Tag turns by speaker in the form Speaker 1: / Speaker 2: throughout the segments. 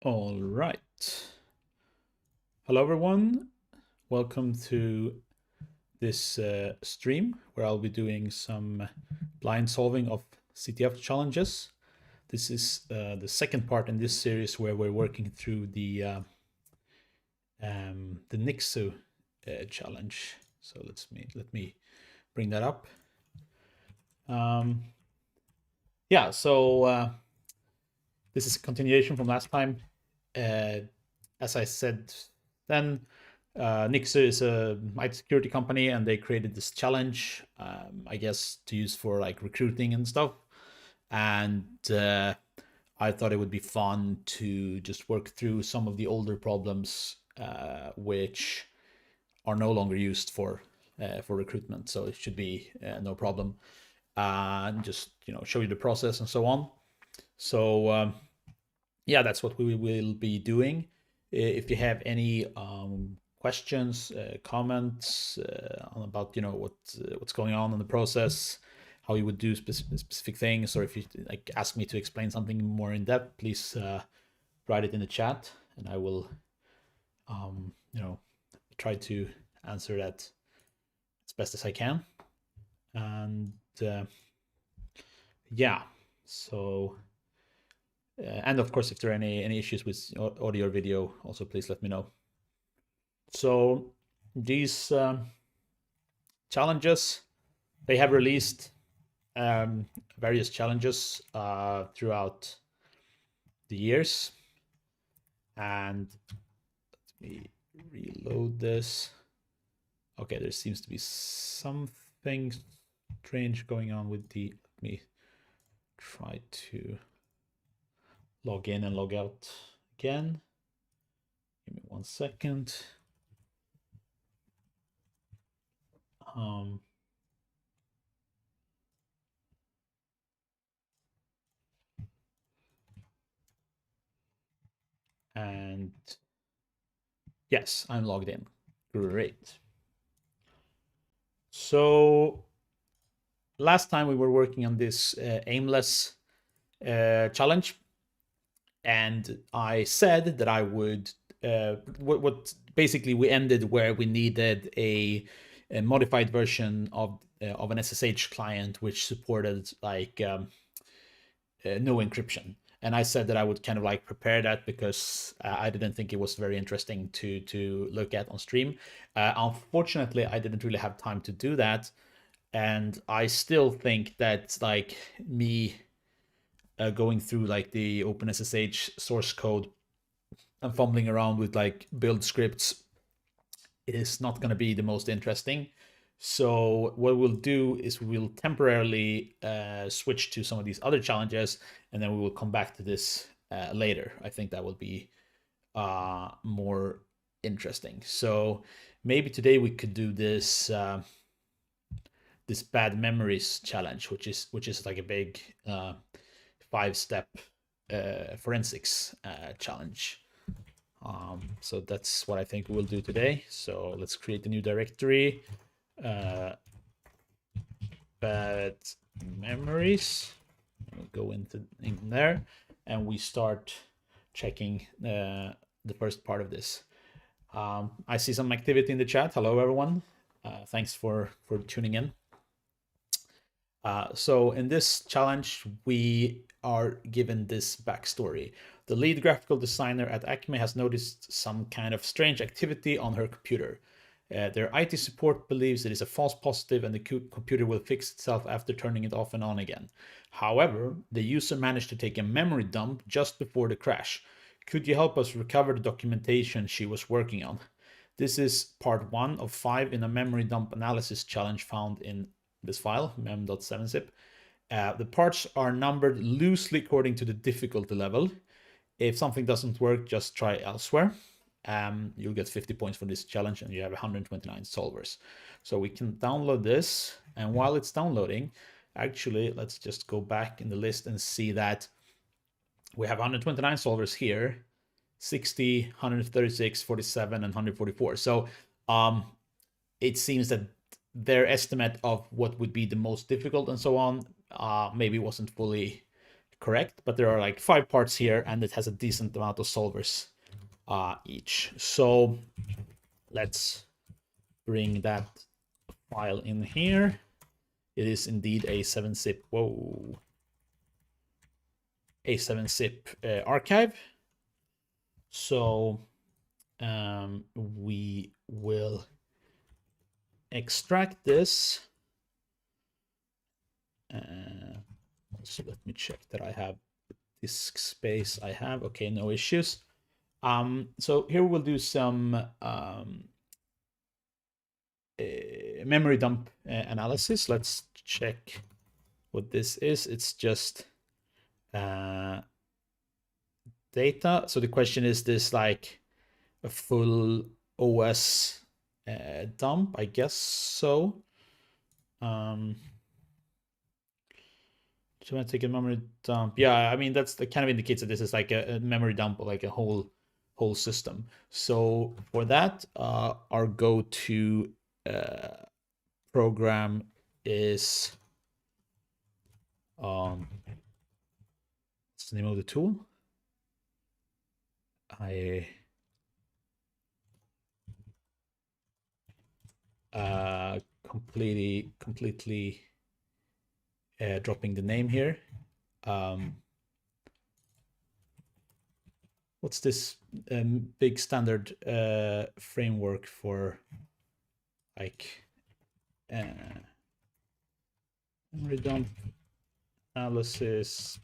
Speaker 1: All right. Hello, everyone. Welcome to this stream where I'll be doing some blind solving of CTF challenges. This is the second part in this series where we're working through the Nixu challenge. So let me bring that up. Yeah. So this is a continuation from last time. As I said then, Nixu is a IT security company, and they created this challenge, I guess, to use for like recruiting and stuff. And I thought it would be fun to just work through some of the older problems, which are no longer used for recruitment. So it should be no problem. And just show you the process and so on. So yeah, that's what we will be doing. If you have any questions, comments about what's going on in the process, how you would do specific things, or if you like ask me to explain something more in depth, please write it in the chat, and I will try to answer that as best as I can. And yeah, so. And of course, if there are any issues with audio or video, also please let me know. So these challenges, they have released various challenges throughout the years. And let me reload this. Okay, there seems to be something strange going on with the. Let me try to log in and log out again. Give me 1 second. And yes, I'm logged in. Great. So last time we were working on this aimless challenge, and I said that I would what basically we ended where we needed a modified version of an SSH client which supported like no encryption. And I said that I would kind of like prepare that because I didn't think it was very interesting to look at on stream. Unfortunately, I didn't really have time to do that, and I still think that like me going through like the OpenSSH source code and fumbling around with like build scripts is not going to be the most interesting. So what we'll do is we'll temporarily switch to some of these other challenges, and then we will come back to this later. I think that will be more interesting. So maybe today we could do this this bad memories challenge, which is like a big 5-step forensics challenge. So that's what I think we'll do today. So let's create a new directory. Bad memories. We'll go into in there, and we start checking the first part of this. I see some activity in the chat. Hello, everyone. Thanks for tuning in. So in this challenge, we are given this backstory. The lead graphical designer at Acme has noticed some kind of strange activity on her computer. Their IT support believes it is a false positive and the computer will fix itself after turning it off and on again. However, the user managed to take a memory dump just before the crash. Could you help us recover the documentation she was working on? This is part 1 of 5 in a memory dump analysis challenge found in this file, mem.7zip. The parts are numbered loosely according to the difficulty level. If something doesn't work, just try elsewhere. You'll get 50 points for this challenge, and you have 129 solvers. So we can download this, and while it's downloading, actually, let's just go back in the list and see that we have 129 solvers here, 60, 136, 47, and 144. So it seems that their estimate of what would be the most difficult and so on maybe wasn't fully correct, but there are like 5 parts here, and it has a decent amount of solvers each. So let's bring that file in here. It is indeed a 7-zip. Whoa. A 7-zip archive. So we will extract this. So let me check that I have disk space. I have, okay, no issues. So here we'll do some memory dump analysis. Let's check what this is. It's just data. So the question is this like a full OS dump? I guess so. So I take a memory dump. Yeah, I mean that's kind of indicates that this is like a memory dump, like a whole system. So for that, our go-to program is what's the name of the tool? I completely dropping the name here. What's this big standard framework for like memory dump analysis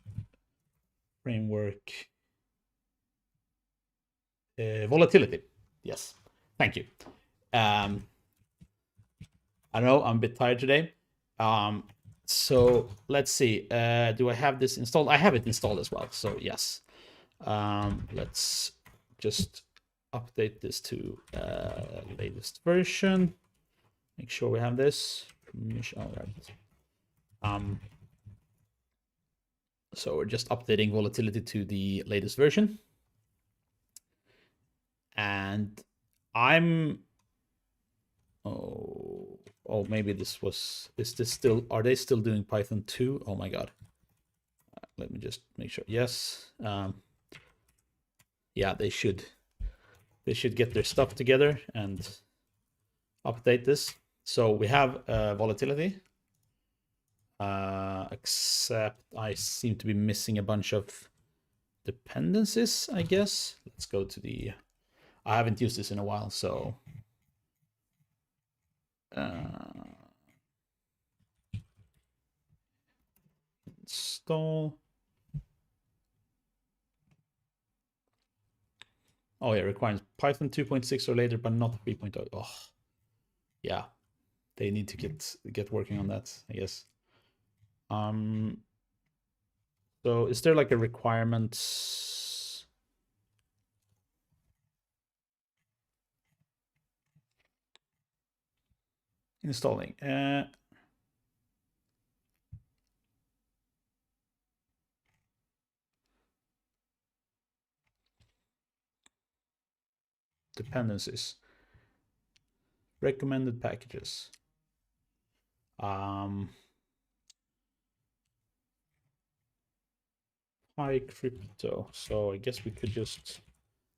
Speaker 1: framework? Volatility. Yes, thank you. I know I'm a bit tired today. So let's see. Do I have this installed? I have it installed as well. So yes. Let's just update this to latest version. Make sure we have this. All right. So we're just updating volatility to the latest version. And I'm maybe this was, is this still, are they still doing Python 2? Oh my god. Let me just make sure. Yes. Yeah, they should get their stuff together and update this. So we have volatility, except I seem to be missing a bunch of dependencies, I guess. Let's go to the, I haven't used this in a while, so install. Oh, yeah, requires Python 2.6 or later, but not 3.0. Oh, yeah, they need to get working on that, I guess. So is there like a requirement? Installing. Dependencies. Recommended packages. High crypto. So I guess we could just,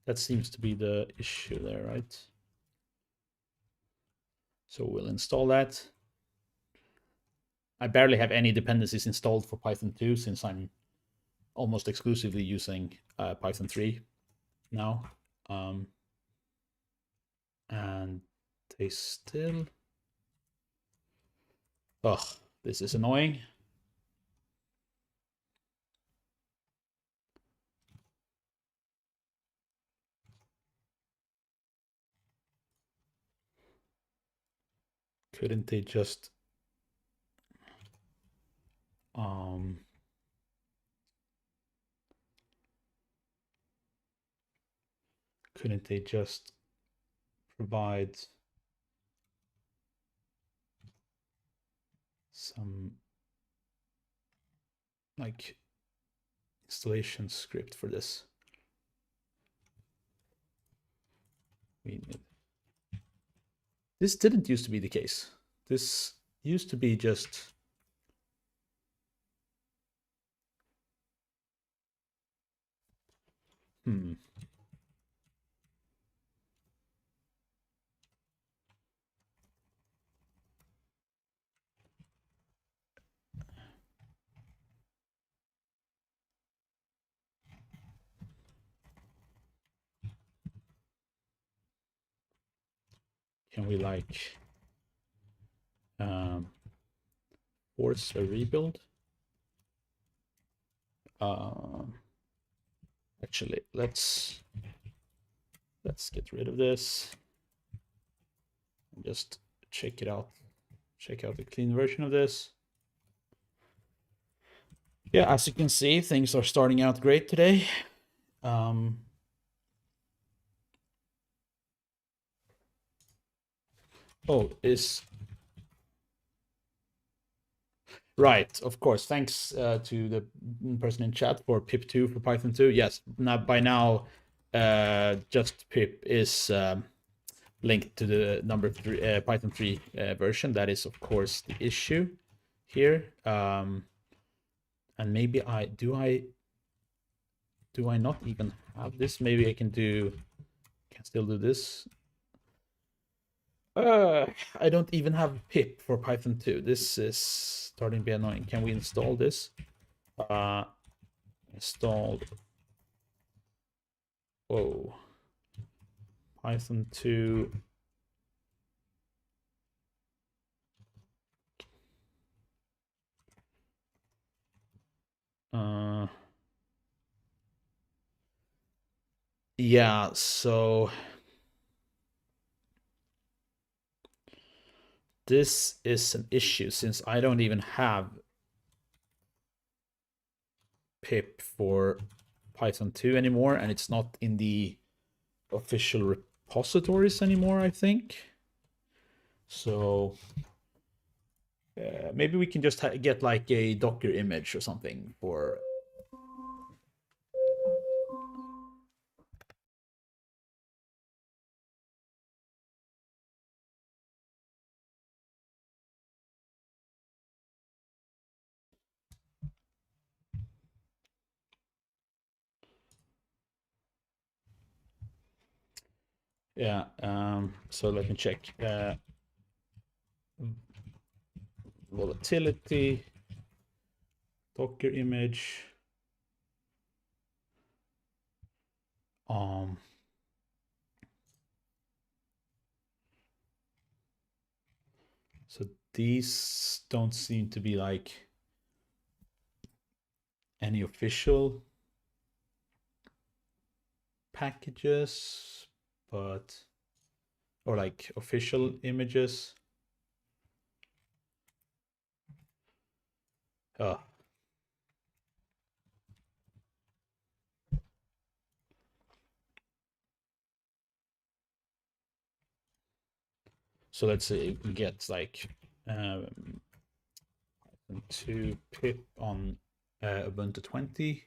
Speaker 1: that seems to be the issue there, right? So we'll install that. I barely have any dependencies installed for Python 2 since I'm almost exclusively using Python 3 now. And they still, this is annoying. Couldn't they just provide some like installation script for this? This didn't used to be the case. This used to be just Hmm. Can we like force a rebuild? Actually, let's get rid of this and just check it out. Check out the clean version of this. Yeah, as you can see, things are starting out great today. Oh, is right, of course. Thanks to the person in chat for pip2 for Python 2. Yes, now by now, just pip is linked to the number 3 Python 3 version. That is, of course, the issue here. And maybe do I not even have this? Maybe I can still do this. I don't even have pip for Python 2. This is starting to be annoying. Can we install this? Installed. Whoa. Python 2. Yeah, so this is an issue since I don't even have pip for Python 2 anymore, and it's not in the official repositories anymore, I think. So maybe we can just get like a Docker image or something for. Yeah, so let me check. Volatility, Docker image. So these don't seem to be like any official packages, but or like official images. Oh. So let's say we get like 2 pip on Ubuntu 20.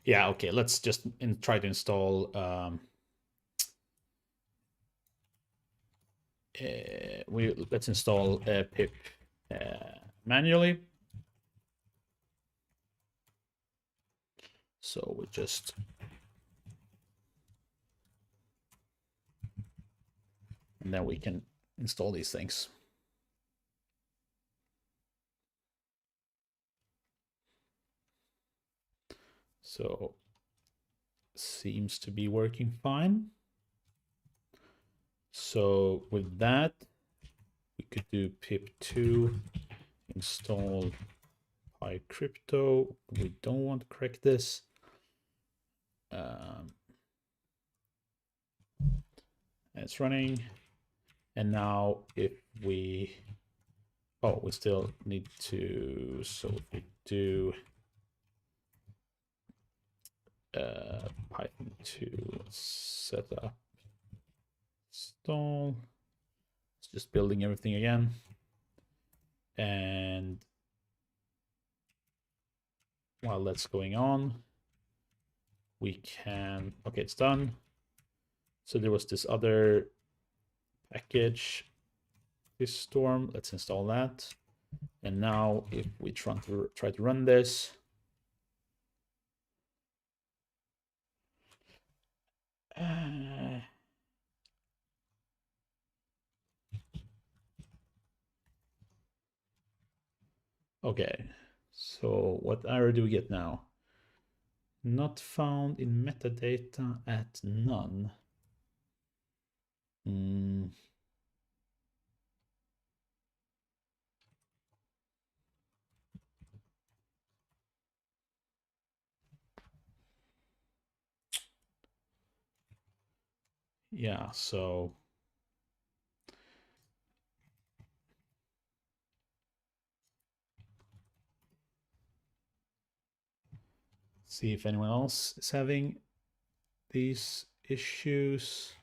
Speaker 1: Yeah, okay, let's just try to install let's install pip manually. So we just and then we can install these things. So seems to be working fine. So with that, we could do pip2 install pycrypto. We don't want to correct this. It's running. And now if we, we still need to, so if we do Python 2 setup install, it's just building everything again. And while that's going on, we can, okay, it's done. So there was this other package, this storm. Let's install that. And now if we try to run this, okay, so what error do we get now? Not found in metadata at none. Yeah, so see if anyone else is having these issues.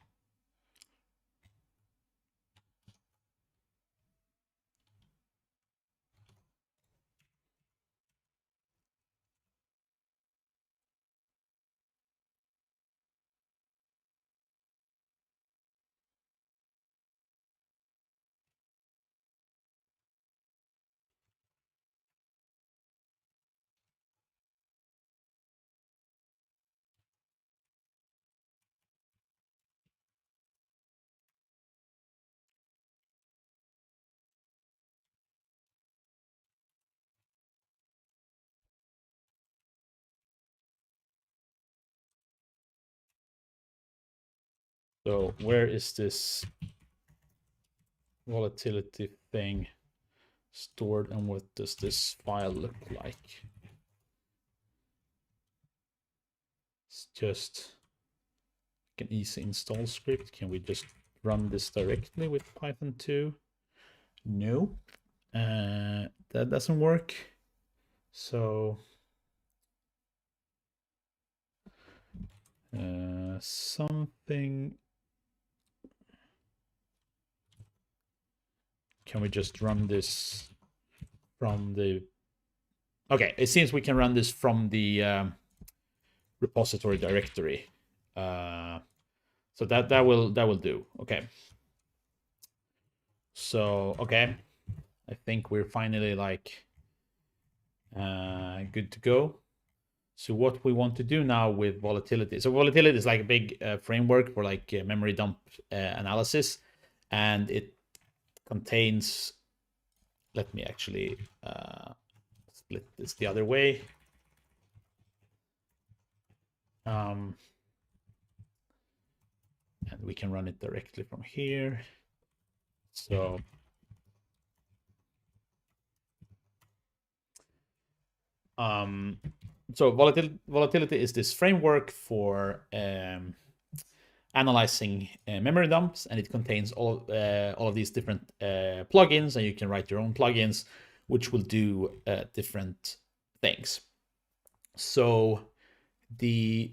Speaker 1: So where is this volatility thing stored, and what does this file look like? It's just an easy install script. Can we just run this directly with Python 2? No, that doesn't work. So something. Can we just run this from the? Okay, it seems we can run this from the repository directory. So that will do. Okay. So okay, I think we're finally like good to go. So what we want to do now with volatility. So volatility is like a big framework for like memory dump analysis, and it contains. Let me actually split this the other way. And we can run it directly from here. So volatility is this framework for analyzing memory dumps, and it contains all of these different plugins, and you can write your own plugins, which will do different things. So the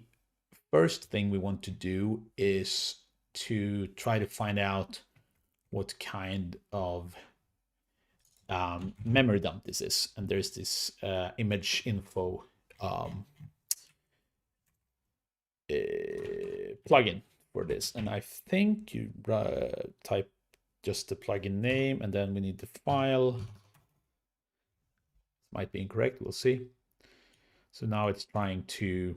Speaker 1: first thing we want to do is to try to find out what kind of memory dump this is. And there's this image info plugin for this. And I think you type just the plugin name, and then we need the file. Might be incorrect, we'll see. So now it's trying to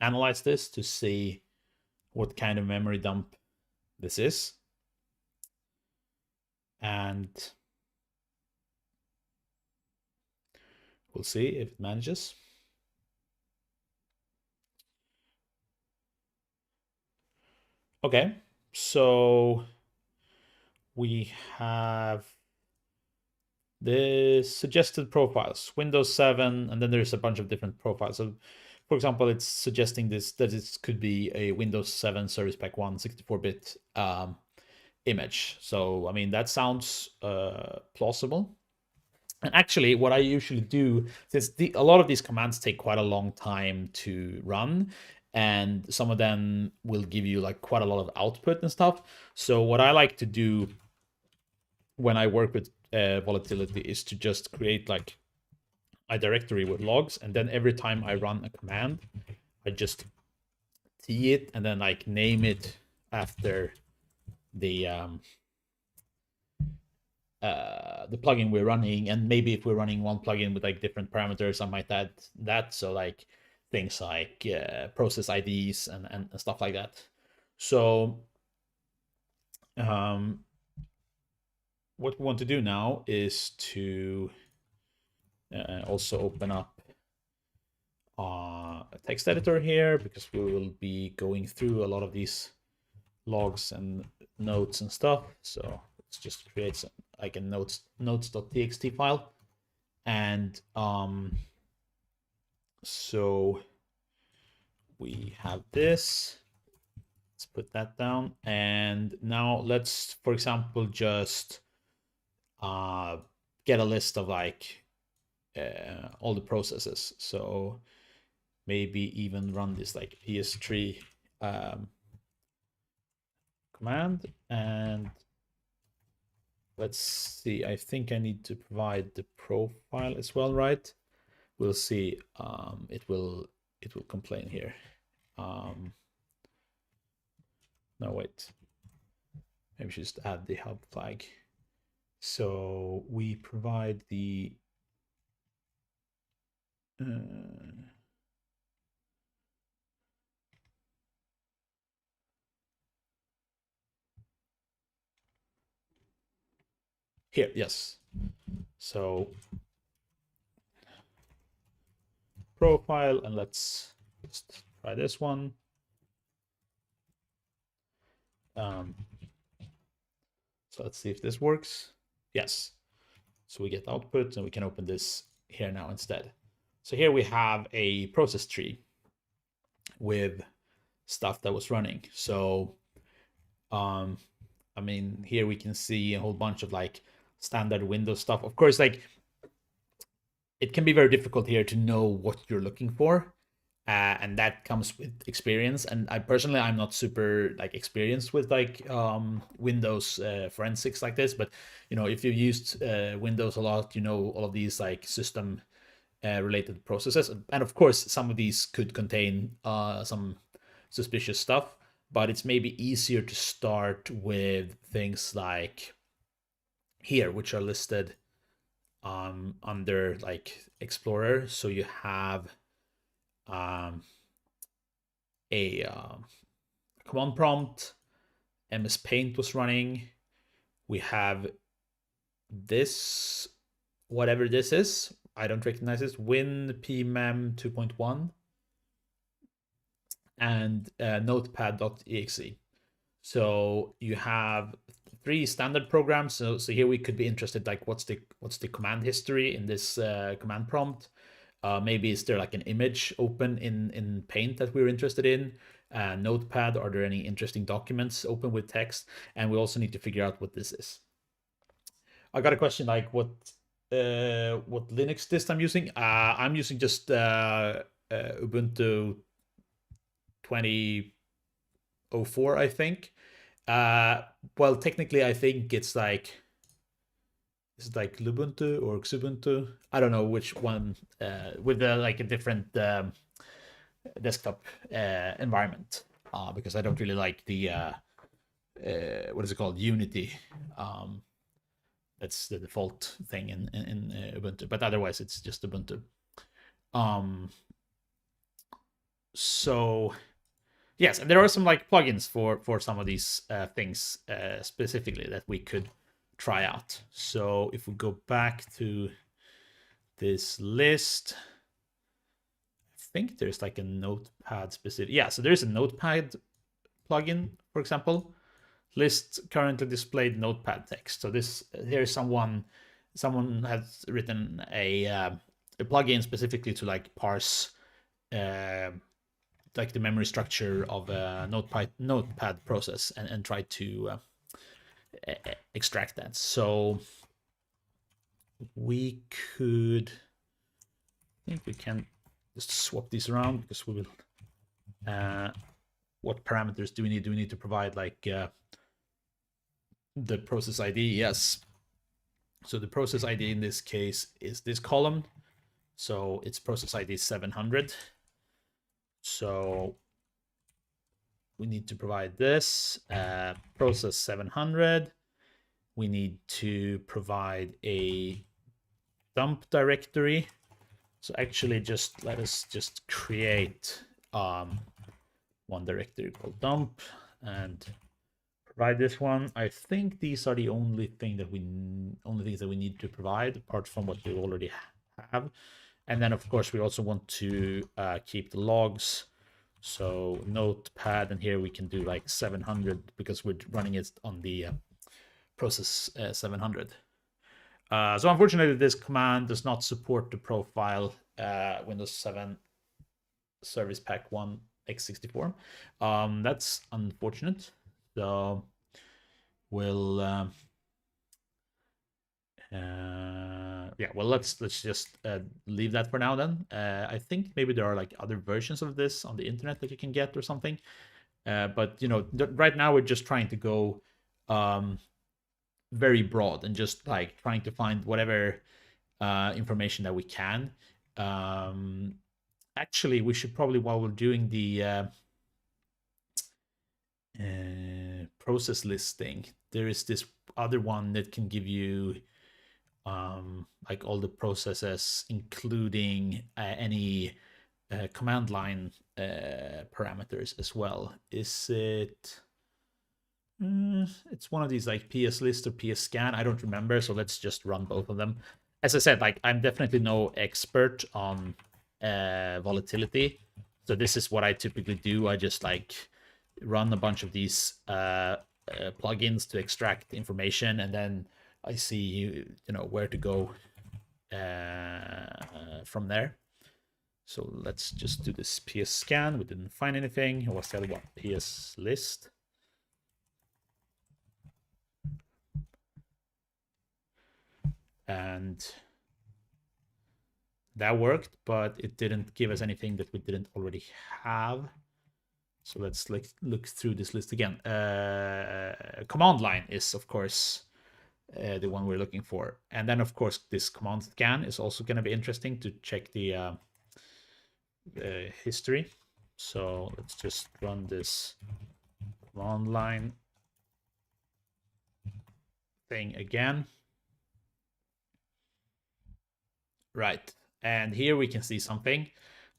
Speaker 1: analyze this to see what kind of memory dump this is. And we'll see if it manages. Okay, so we have the suggested profiles, Windows 7, and then there's a bunch of different profiles. So for example, it's suggesting that it could be a Windows 7 Service Pack 1 64-bit image. So, I mean, that sounds plausible. And actually, what I usually do, since a lot of these commands take quite a long time to run, and some of them will give you like quite a lot of output and stuff. So what I like to do when I work with volatility is to just create like a directory with logs, and then every time I run a command, I just t it and then like name it after the plugin we're running, and maybe if we're running one plugin with like different parameters, I might add that. So like things like process IDs and stuff like that. So what we want to do now is to also open up a text editor here, because we will be going through a lot of these logs and notes and stuff. So let's just create some, like a notes.txt file. And so we have this. Let's put that down. And now let's, for example, just get a list of like all the processes. So maybe even run this like ps3 command. And let's see, I think I need to provide the profile as well, right? We'll see. It will complain here. No, wait. Maybe just add the hub flag. So we provide the here, yes. So profile, and let's just try this one. So let's see if this works. Yes. So we get output, and we can open this here now instead. So here we have a process tree with stuff that was running. So I mean, here we can see a whole bunch of like standard Windows stuff. Of course, like it can be very difficult here to know what you're looking for. And that comes with experience. And I personally, I'm not super like experienced with like Windows forensics like this, but you know, if you've used Windows a lot, you know all of these like system related processes. And of course, some of these could contain some suspicious stuff, but it's maybe easier to start with things like here, which are listed under like Explorer. So you have a command prompt, MS Paint was running. We have this, whatever this is, I don't recognize this, WinPMem 2.1, and Notepad.exe. So you have 3 standard programs. So here we could be interested, like what's the command history in this command prompt. Maybe is there like an image open in Paint that we're interested in? Notepad, are there any interesting documents open with text? And we also need to figure out what this is. I got a question like what Linux dist I'm using. I'm using just Ubuntu 2004, I think. Well, technically, I think it's like Lubuntu or Xubuntu. I don't know which one. With like a different desktop environment. Because I don't really like the what is it called, Unity. That's the default thing in Ubuntu, but otherwise it's just Ubuntu. So yes, and there are some like plugins for some of these things specifically that we could try out. So if we go back to this list, I think there's like a Notepad specific. Yeah, so there's a Notepad plugin, for example. List currently displayed Notepad text. So this here's someone has written a plugin specifically to like parse like the memory structure of a Notepad process and try to extract that. So we could, I think we can just swap these around, because we will. What parameters do we need? Do we need to provide like the process ID? Yes. So the process ID in this case is this column. So it's process ID 700. So we need to provide this process 700. We need to provide a dump directory. So actually just let us just create one directory called dump and provide this one. I think these are the only things that we need to provide apart from what we already have. And then of course we also want to keep the logs. So Notepad, and here we can do like 700 because we're running it on the process 700. So unfortunately, this command does not support the profile Windows 7 Service Pack 1 x64. That's unfortunate. So we'll yeah, well, let's just leave that for now then. I think maybe there are like other versions of this on the internet that you can get or something. But you know, right now we're just trying to go very broad and just like trying to find whatever information that we can. Actually, we should probably, while we're doing the process listing, there is this other one that can give you like all the processes, including any command line parameters as well. Is it? It's one of these like PS list or PS scan. I don't remember. So let's just run both of them. As I said, like I'm definitely no expert on volatility. So this is what I typically do. I just like run a bunch of these plugins to extract information, and then I see you know where to go from there. So let's just do this PS scan. We didn't find anything. What's the other one? PS list. And that worked, but it didn't give us anything that we didn't already have. So let's look through this list again. Command line is, of course, the one we're looking for. And then, of course, this command scan is also going to be interesting to check the history. So let's just run this command line thing again. Right. And here we can see something.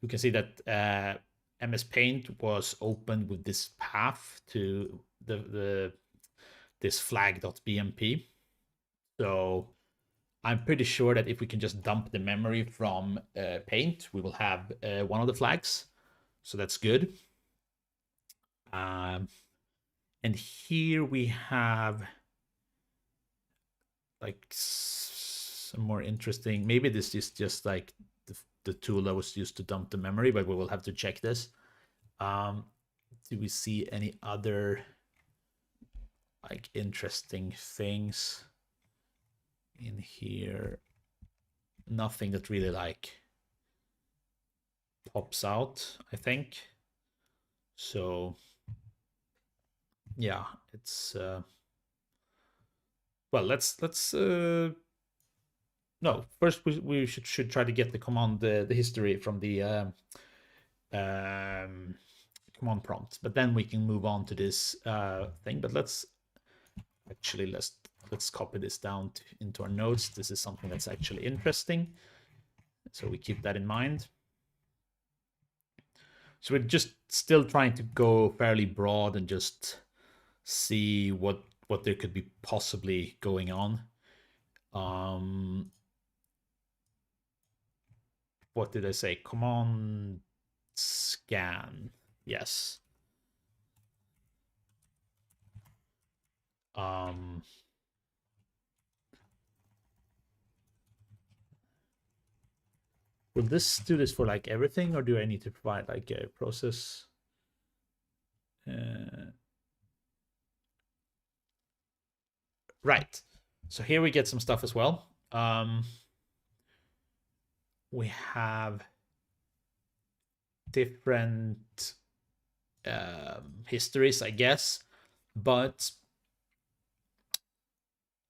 Speaker 1: We can see that MS Paint was opened with this path to this flag.bmp. So I'm pretty sure that if we can just dump the memory from Paint, we will have one of the flags. So that's good. And here we have like some more interesting. Maybe this is just like the tool that was used to dump the memory, but we will have to check this. Do we see any other like interesting things in here? Nothing that really like pops out, I think. So yeah, it's well, let's no, first we should try to get the command the history from the command prompt, but then we can move on to this thing. But let's actually let's copy this down into our notes. This is something that's actually interesting, so we keep that in mind. So we're just still trying to go fairly broad and just see what there could be possibly going on. What did I say? Command scan. Yes. Will this do this for like everything, or do I need to provide like a process? Right. So here we get some stuff as well. We have different histories, I guess, but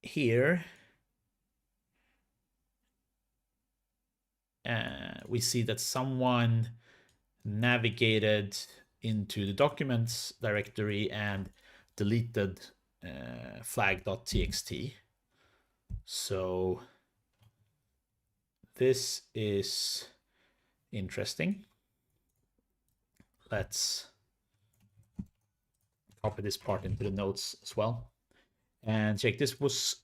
Speaker 1: here we see that someone navigated into the documents directory and deleted flag.txt. So this is interesting. Let's copy this part into the notes as well. And check, this was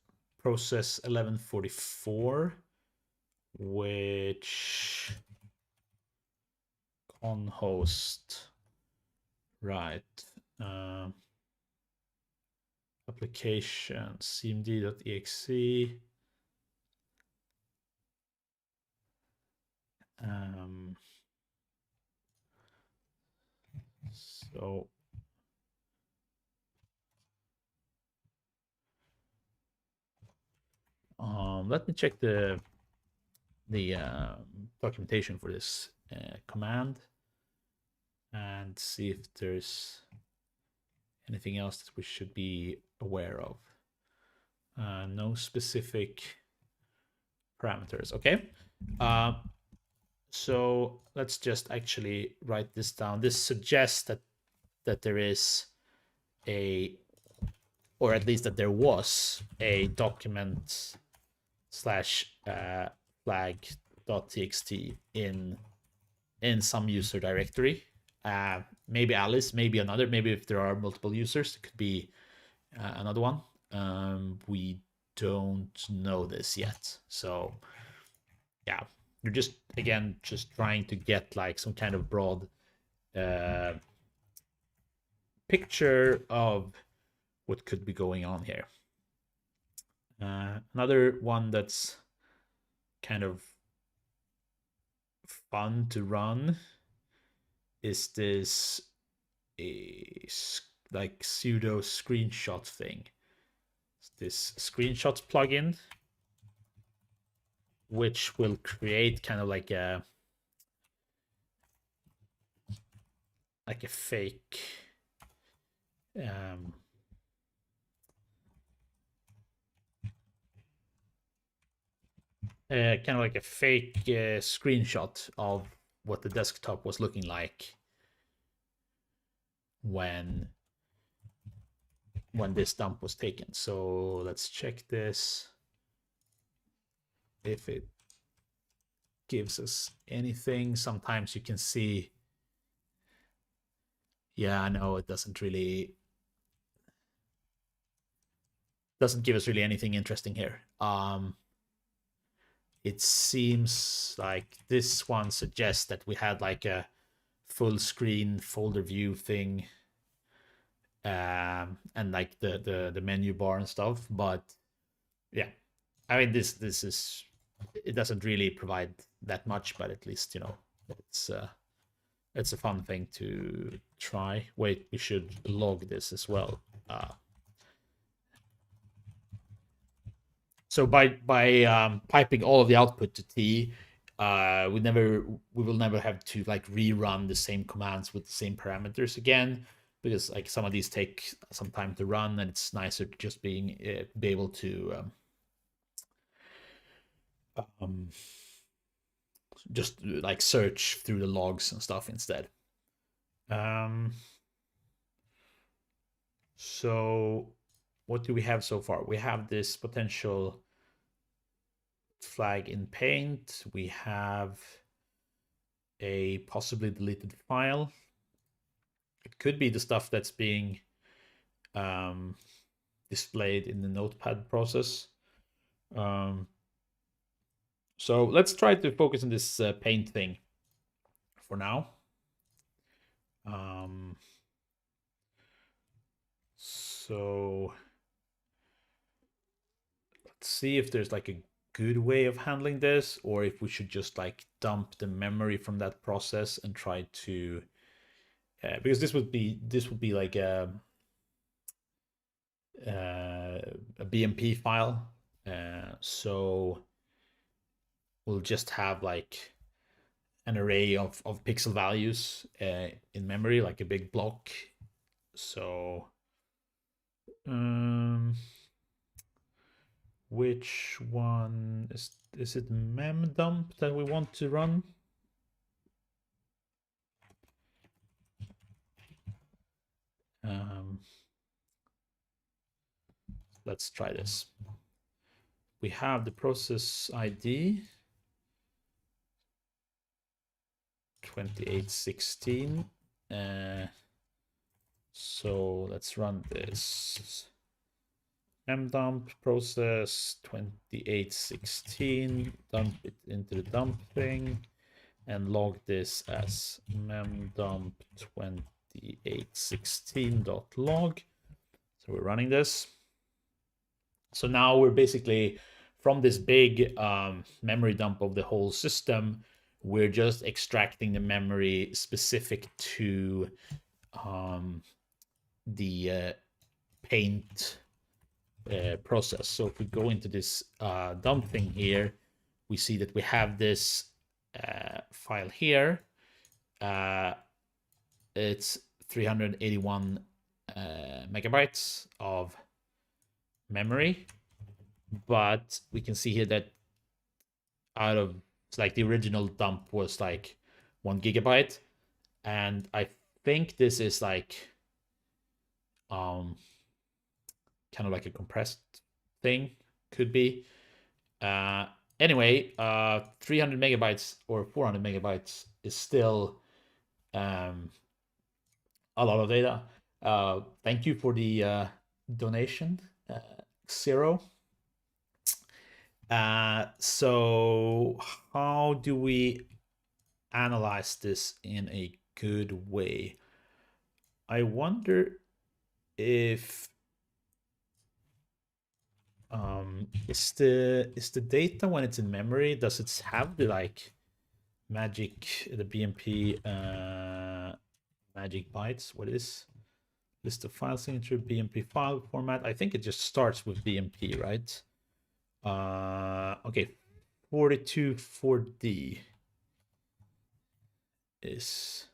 Speaker 1: process 1144, which on host, right? Application cmd.exe. So let me check the documentation for this command and see if there's anything else that we should be aware of. No specific parameters. Okay. So let's just actually write this down. This suggests that there is a, or at least that there was a document slash flag.txt in some user directory. Maybe Alice, maybe another, maybe if there are multiple users, it could be another one. We don't know this yet. So yeah, you're just, again, just trying to get like some kind of broad picture of what could be going on here. Another one that's kind of fun to run is this like pseudo screenshot thing. It's this screenshots plugin, which will create kind of like a fake kind of like a fake screenshot of what the desktop was looking like when this dump was taken. So let's check this if it gives us anything. Sometimes you can see, yeah, no, it doesn't give us really anything interesting here. It seems like this one suggests that we had like a full screen folder view thing, and like the menu bar and stuff. But yeah, I mean, this is, it doesn't really provide that much, but at least, you know, it's a fun thing to try. Wait, we should log this as well. So by piping all of the output to T, we will never have to like rerun the same commands with the same parameters again, because like some of these take some time to run, and it's nicer to just be able to just like search through the logs and stuff instead. So what do we have so far? We have this potential flag in paint. We have a possibly deleted file. It could be the stuff that's being displayed in the Notepad process. So let's try to focus on this paint thing for now. So let's see if there's like a good way of handling this, or if we should just like dump the memory from that process and try to, because this would be like a BMP file. So we'll just have like an array of pixel values in memory, like a big block. So we which one is it memdump that we want to run? Let's try this. We have the process ID 2816. So let's run this. Memdump process 2816, dump it into the dump thing, and log this as memdump 2816.log. So we're running this. So now we're basically, from this big memory dump of the whole system, we're just extracting the memory specific to the paint process. So if we go into this dump thing here, we see that we have this file here. It's 381 megabytes of memory, but we can see here that out of, it's like the original dump was like 1 gigabyte, and I think this is like kind of like a compressed thing, could be. Anyway, 300 megabytes or 400 megabytes is still a lot of data. Thank you for the donation, Zero. So how do we analyze this in a good way? I wonder if is the data when it's in memory, does it have the like magic, the BMP magic bytes? What is list of file signature, BMP file format? I think it just starts with BMP, right? Okay, 424D is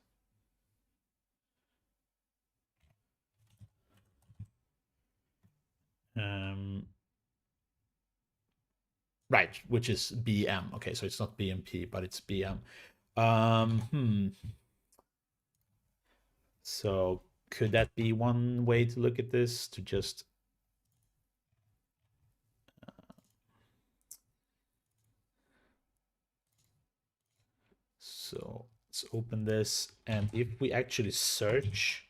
Speaker 1: right, which is BM. Okay, so it's not BMP, but it's BM. So could that be one way to look at this? To just so let's open this, and if we actually search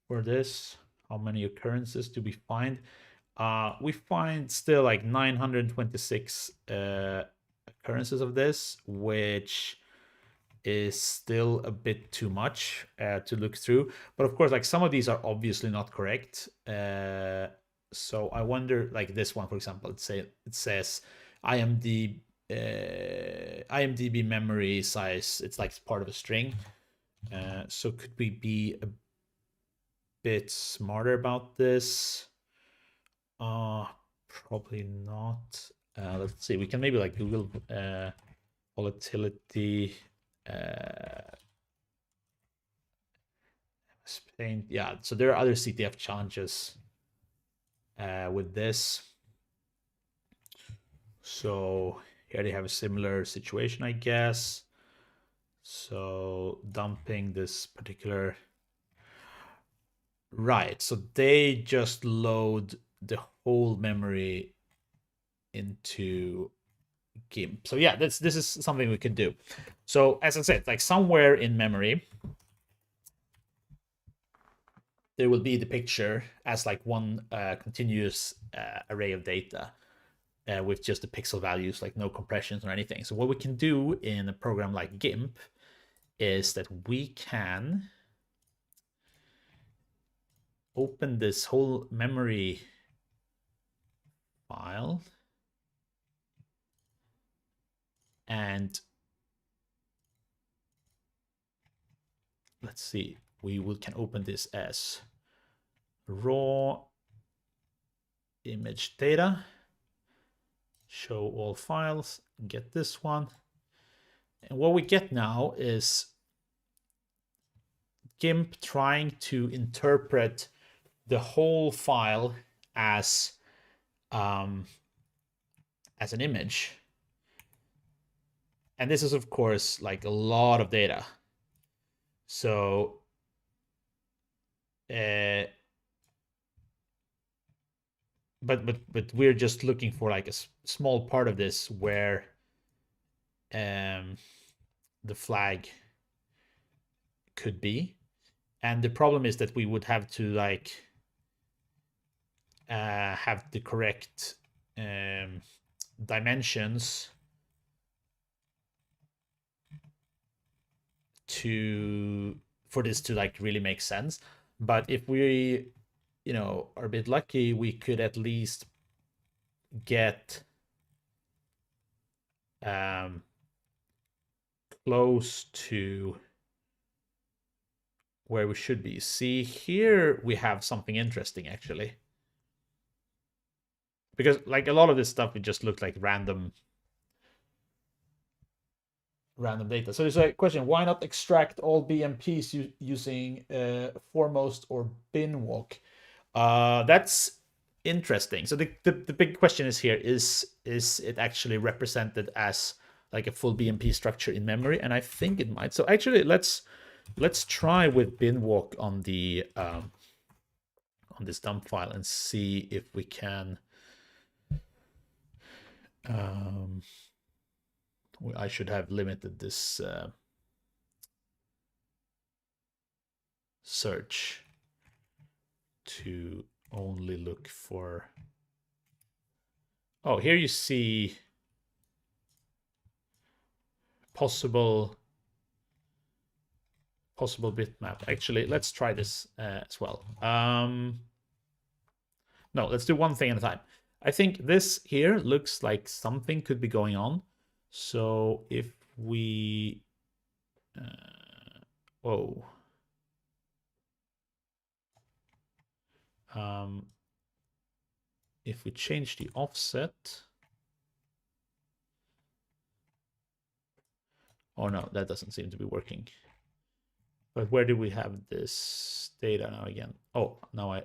Speaker 1: for this, how many occurrences do we find? We find still like 926 occurrences of this, which is still a bit too much to look through. But of course, like some of these are obviously not correct. So I wonder, like this one, for example, it says IMDb memory size. It's like part of a string. So could we be a bit smarter about this? Probably not. Let's see. We can maybe like Google volatility. Spain. Yeah. So there are other CTF challenges with this. So here they have a similar situation, I guess. So dumping this particular. Right. So they just load the whole memory into GIMP. So yeah, this is something we could do. So as I said, like somewhere in memory, there will be the picture as like one continuous array of data with just the pixel values, like no compressions or anything. So what we can do in a program like GIMP is that we can open this whole memory file and let's see, can open this as raw image data, show all files, get this one. And what we get now is GIMP trying to interpret the whole file as as an image. And this is, of course, like a lot of data. So but we're just looking for like a small part of this where the flag could be. And the problem is that we would have to like have the correct dimensions for this to like really make sense. But if we, are a bit lucky, we could at least get close to where we should be. See, here we have something interesting actually. Because like a lot of this stuff, it just looked like random data. So there's a question, why not extract all BMPs using foremost or bin walk? That's interesting. So the big question is here, is it actually represented as like a full BMP structure in memory? And I think it might. So actually, let's try with bin walk on the on this dump file and see if we can. I should have limited this search to only look for. Oh, here you see possible bitmap. Actually, let's try this as well. No, let's do one thing at a time. I think this here looks like something could be going on. So if we, if we change the offset. Oh no, that doesn't seem to be working. But where do we have this data now again? Oh, now I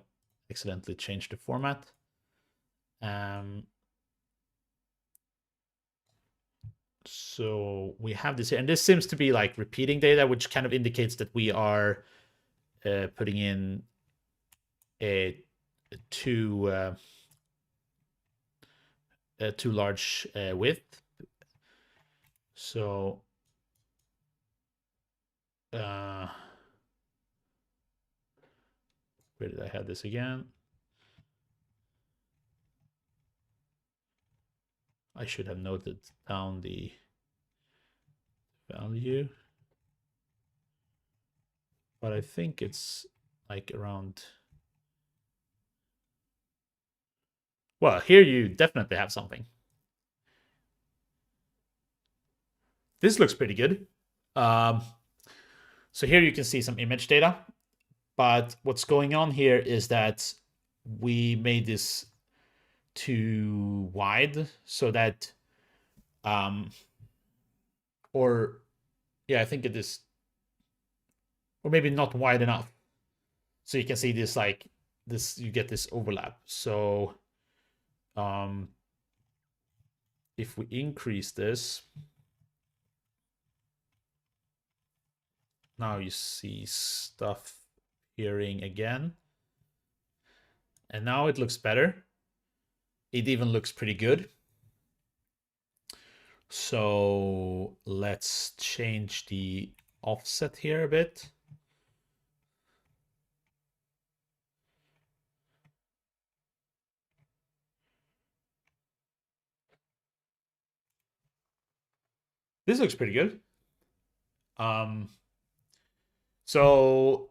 Speaker 1: accidentally changed the format. So we have this here, and this seems to be like repeating data, which kind of indicates that we are putting in a too large width. So where did I have this again? I should have noted down the value, but I think it's like around. Well, here you definitely have something. This looks pretty good. So here you can see some image data, but what's going on here is that we made this too wide so that, or yeah, I think it is, or maybe not wide enough. So you can see this like this, you get this overlap. So if we increase this, now you see stuff appearing again. And now it looks better. It even looks pretty good. So let's change the offset here a bit. This looks pretty good. So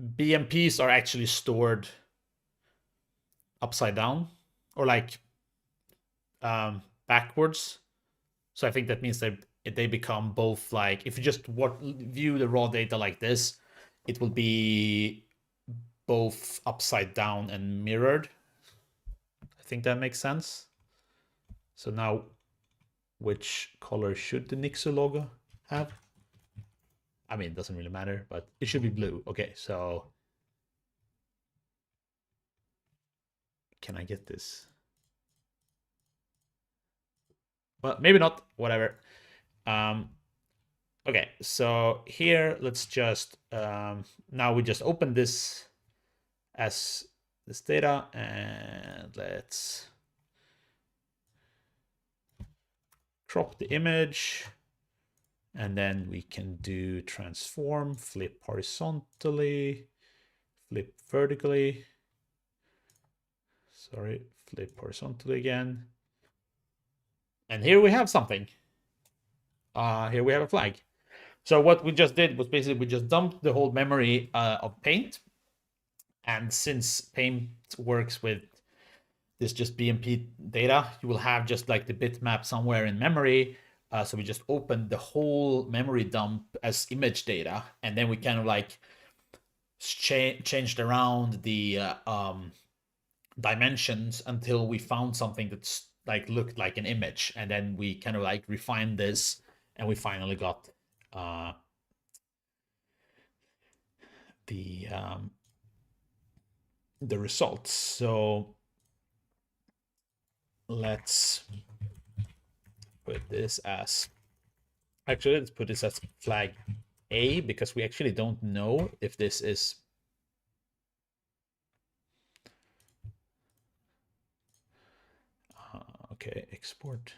Speaker 1: BMPs are actually stored upside down, or like backwards. So I think that means that they become both, like, if you just view the raw data like this, it will be both upside down and mirrored. I think that makes sense. So now, which color should the Nixu logo have? I mean, it doesn't really matter, but it should be blue. Okay, so can I get this? Well, maybe not, whatever. Okay, so here, let's just, now we just open this as this data, and let's crop the image, and then we can do transform, flip horizontally, flip vertically, sorry, flip horizontally again. And here we have something. Here we have a flag. So what we just did was basically we just dumped the whole memory of Paint. And since Paint works with this just BMP data, you will have just like the bitmap somewhere in memory. So we just opened the whole memory dump as image data. And then we kind of like changed around the dimensions until we found something that's like looked like an image. And then we kind of like refined this, and we finally got the results. So let's put this as, actually let's put this as flag A, because we actually don't know if this is okay, export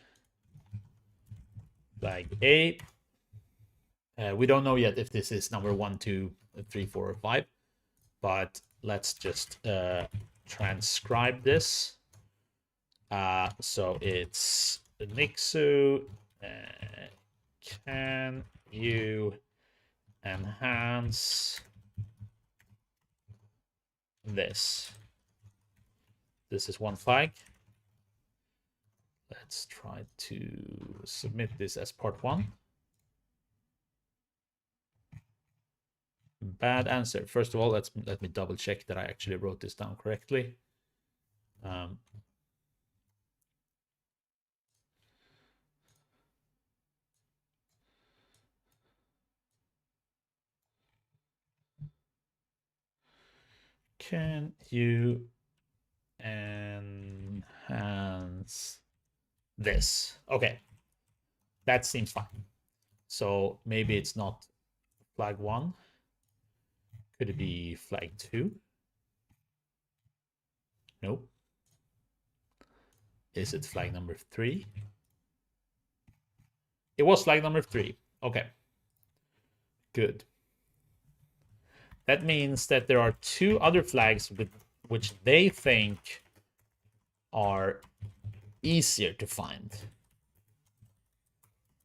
Speaker 1: flag A. We don't know yet if this is number 1, 2, 3, 4, or 5, but let's just transcribe this. So it's Nixu. Can you enhance this? This is one flag. Let's try to submit this as part 1. Bad answer. First of all, let me double check that I actually wrote this down correctly. Can you enhance this? Okay, that seems fine. So maybe it's not flag 1. Could it be flag 2? Nope. Is it flag number 3? It was flag number 3. Okay, good. That means that there are 2 other flags with which they think are easier to find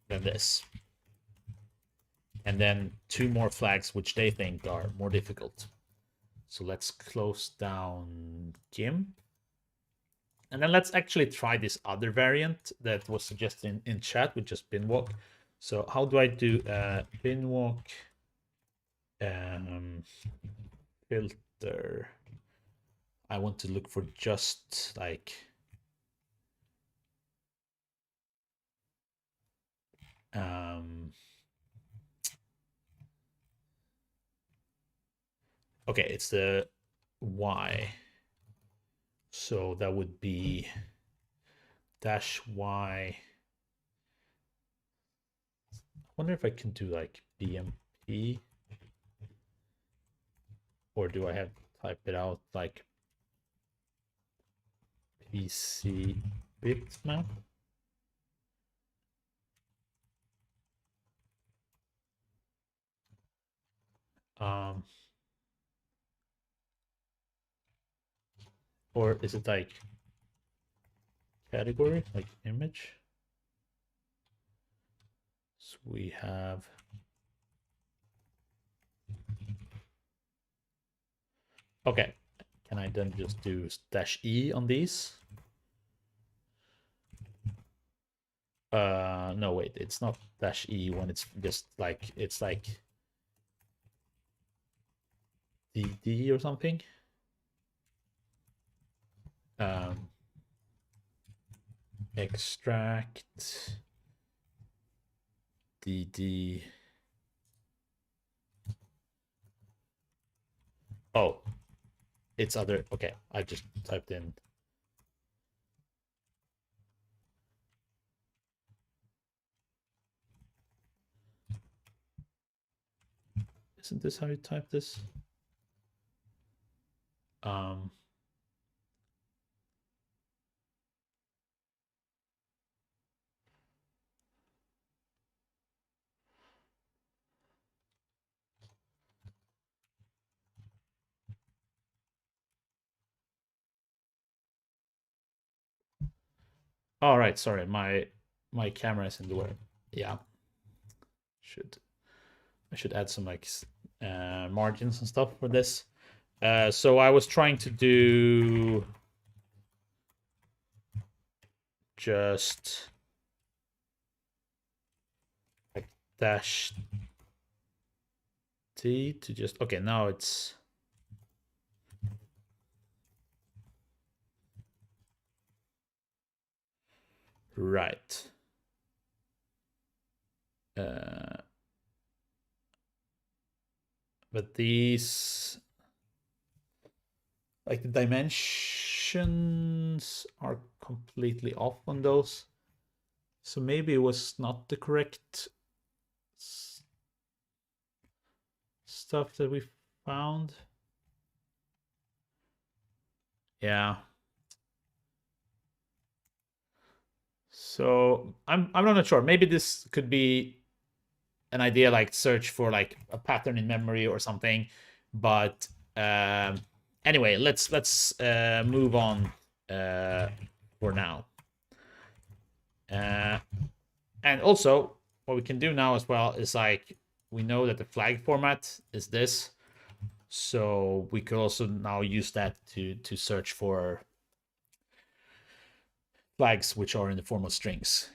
Speaker 1: than this. And then 2 more flags which they think are more difficult. So let's close down GIMP. And then let's actually try this other variant that was suggested in chat with just binwalk. So how do I do binwalk filter? I want to look for just like okay, it's the Y. So that would be -Y. I wonder if I can do like BMP, or do I have to type it out like PC bitmap? Or is it like category, like image? So we have okay. Can I then just do -E on these? No, wait, it's not -E when it's just like, it's like DD or something. Extract DD. Oh, it's other. Okay, I just typed in. Isn't this how you type this? All right, sorry, my camera is in the way. Yeah, I should add some like margins and stuff for this. So I was trying to do just like dash T to just, okay, now it's right. But these, like the dimensions are completely off on those. So maybe it was not the correct stuff that we found. Yeah. So I'm not sure. Maybe this could be an idea, like search for like a pattern in memory or something. But anyway, let's move on for now. And also, what we can do now as well is like, we know that the flag format is this, so we could also now use that to search for flags which are in the form of strings.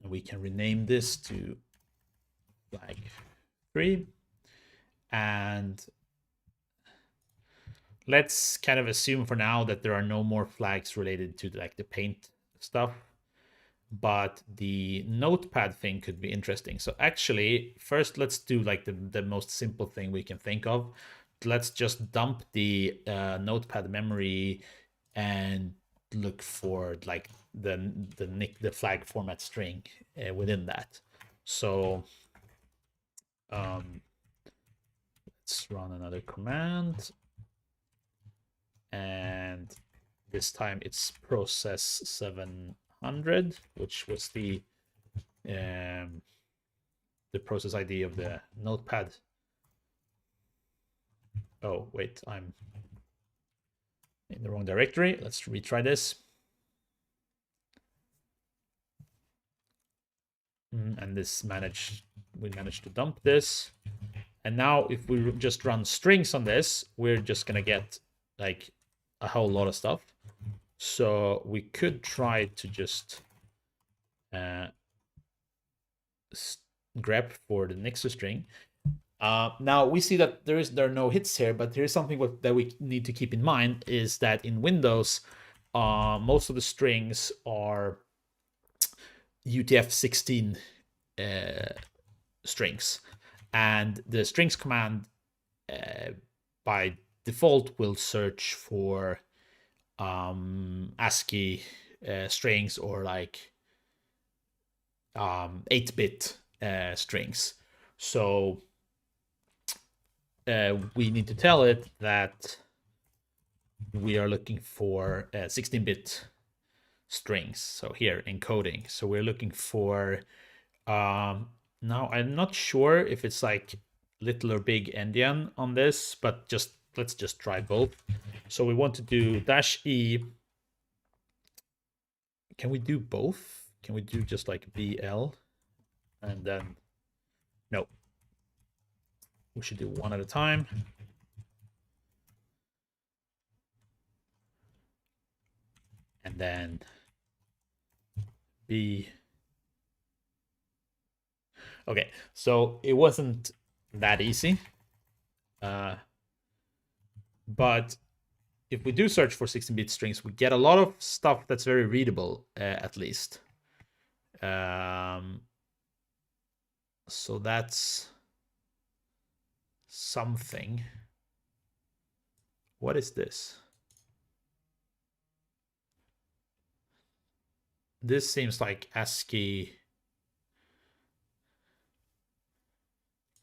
Speaker 1: We can rename this to flag 3, and let's kind of assume for now that there are no more flags related to like the paint stuff, but the notepad thing could be interesting. So actually, first let's do like the most simple thing we can think of. Let's just dump the notepad memory and look for like the flag format string within that. So let's run another command, and this time it's process 700, which was the process ID of the notepad. Oh wait, I'm in the wrong directory. Let's retry this. And we managed to dump this. And now if we just run strings on this, we're just gonna get like a whole lot of stuff. So we could try to just grep for the Nixu string. Now we see that there are no hits here, but there is something that we need to keep in mind, is that in Windows, most of the strings are UTF-16 strings, and the strings command by default will search for ASCII strings or like 8-bit strings. So we need to tell it that we are looking for 16-bit strings. So here, encoding. So we're looking for, now I'm not sure if it's like little or big endian on this, but let's just try both. So we want to do -e. Can we do both? Can we do just like BL? And then, no. We should do one at a time. And then B. Okay, so it wasn't that easy. But if we do search for 16-bit strings, we get a lot of stuff that's very readable, at least. So that's something. What is this? This seems like ASCII.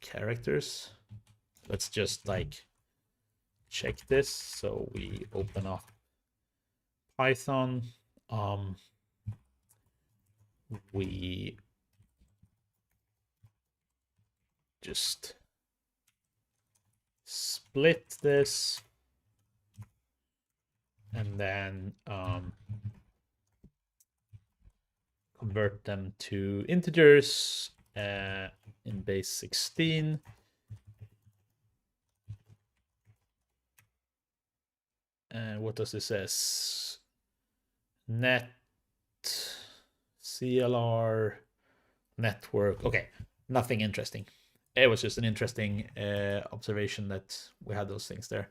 Speaker 1: characters. Let's just like check this. So we open up Python. We just split this and then convert them to integers in base 16. And what does this say? Net CLR network. Okay, nothing interesting. It was just an interesting observation that we had those things there.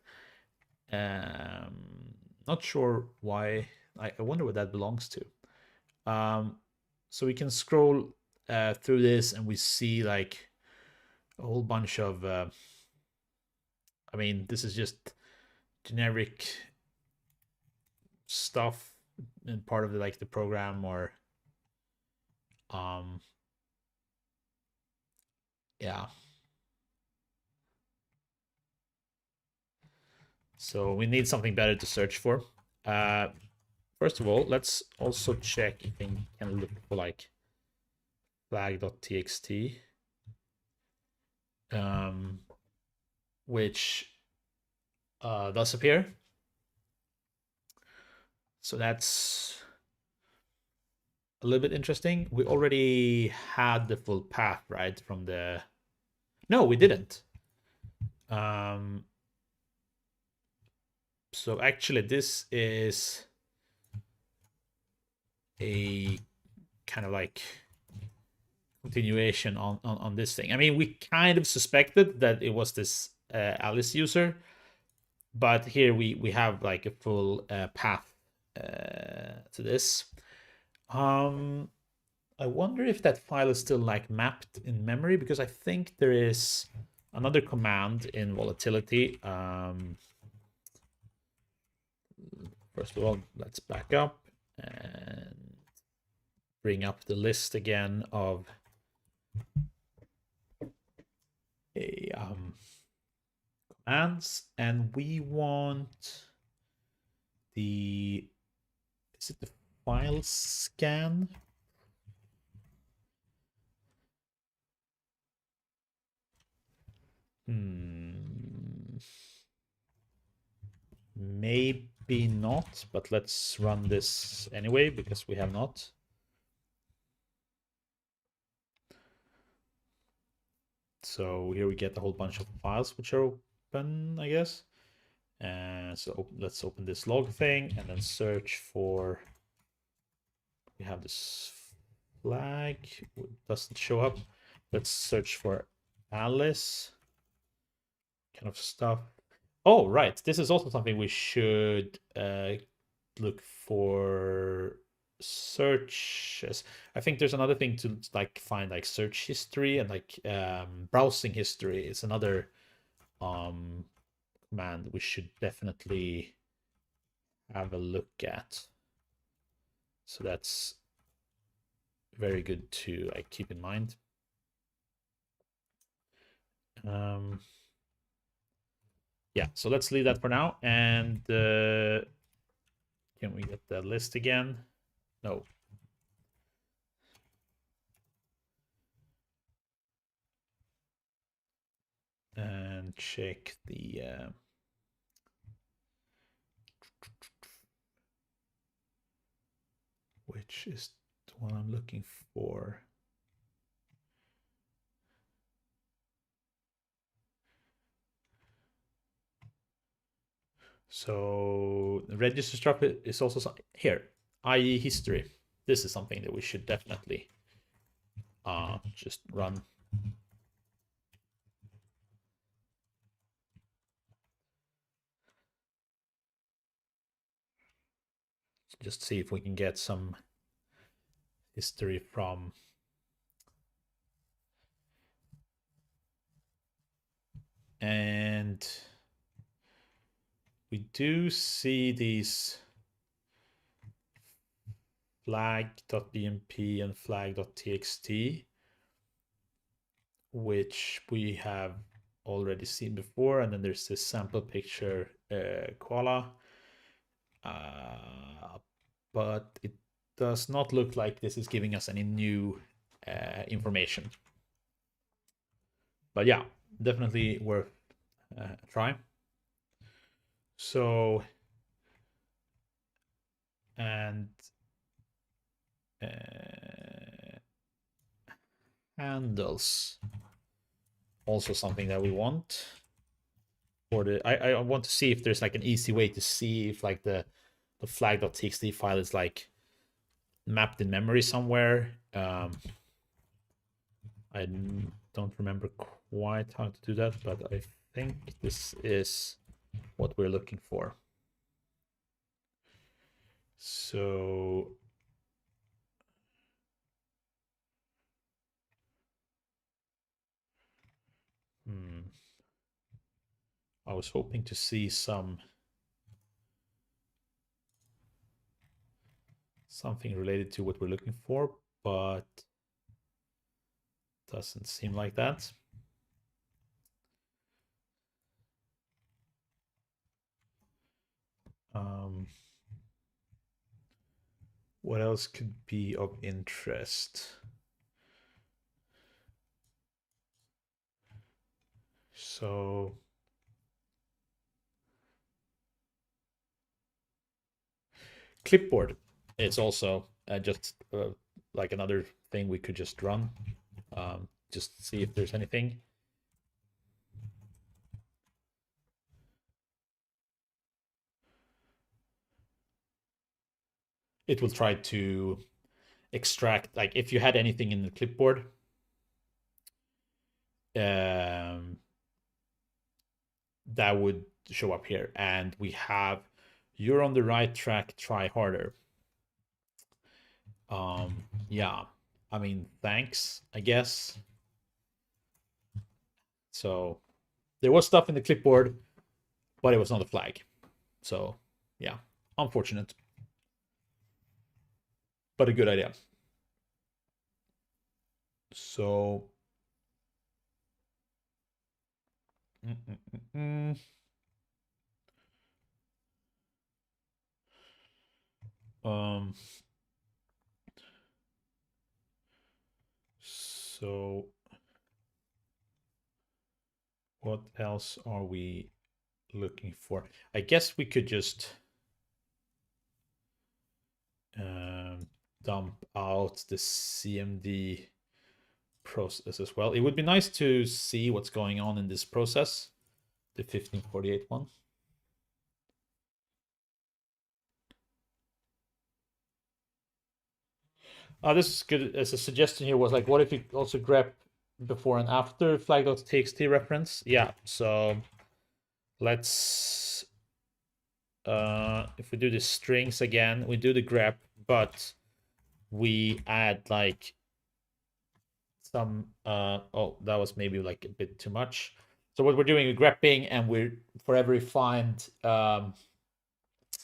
Speaker 1: Not sure why. I wonder what that belongs to. So we can scroll through this and we see like a whole bunch of I mean, this is just generic stuff and part of the like the program, or yeah. So we need something better to search for. First of all, let's also check if we can look for like flag.txt, which does appear. So that's a little bit interesting. We already had the full path, right? From the... No, we didn't. So actually this is a kind of like continuation on this thing. I mean, we kind of suspected that it was this Alice user, but here we have like a full path to this. I wonder if that file is still like mapped in memory, because I think there is another command in volatility. First of all, let's back up and bring up the list again of commands, and we want the... Is it the file scan? Maybe not, but let's run this anyway because we have not. So here we get a whole bunch of files which are open, I guess. So let's open this log thing and then search for... We have this flag, it doesn't show up. Let's search for Alice kind of stuff. Oh, right. This is also something we should look for searches. I think there's another thing to like find like search history and like browsing history is another command we should definitely have a look at. So that's very good to like keep in mind. Yeah, so let's leave that for now. And can we get the list again? No. And check the which is the one I'm looking for. So the register structure is also here, IE history. This is something that we should definitely just run. Just see if we can get some history from... And we do see these flag.bmp and flag.txt, which we have already seen before. And then there's this sample picture koala. But it does not look like this is giving us any new information. But yeah, definitely worth a try. So, and handles, also something that we want. For the, I want to see if there's like an easy way to see if like the flag.txt file is like mapped in memory somewhere. I don't remember quite how to do that, but I think this is what we're looking for. So I was hoping to see something related to what we're looking for, but doesn't seem like that. What else could be of interest? So clipboard is also just like another thing we could just run, just see if there's anything. It will try to extract, like if you had anything in the clipboard, that would show up here. And we have, you're on the right track, try harder. Yeah, I mean, thanks, I guess. So there was stuff in the clipboard, but it was not a flag. So yeah, unfortunate, but a good idea. So so what else are we looking for? I guess we could just dump out the CMD process as well. It would be nice to see what's going on in this process, the 1548 one. This is good. As a suggestion here was like, what if you also grep before and after flag.txt reference? Yeah, so let's if we do the strings again, we do the grep, but we add like some oh, that was maybe like a bit too much. So what we're doing is grepping, and we're for every find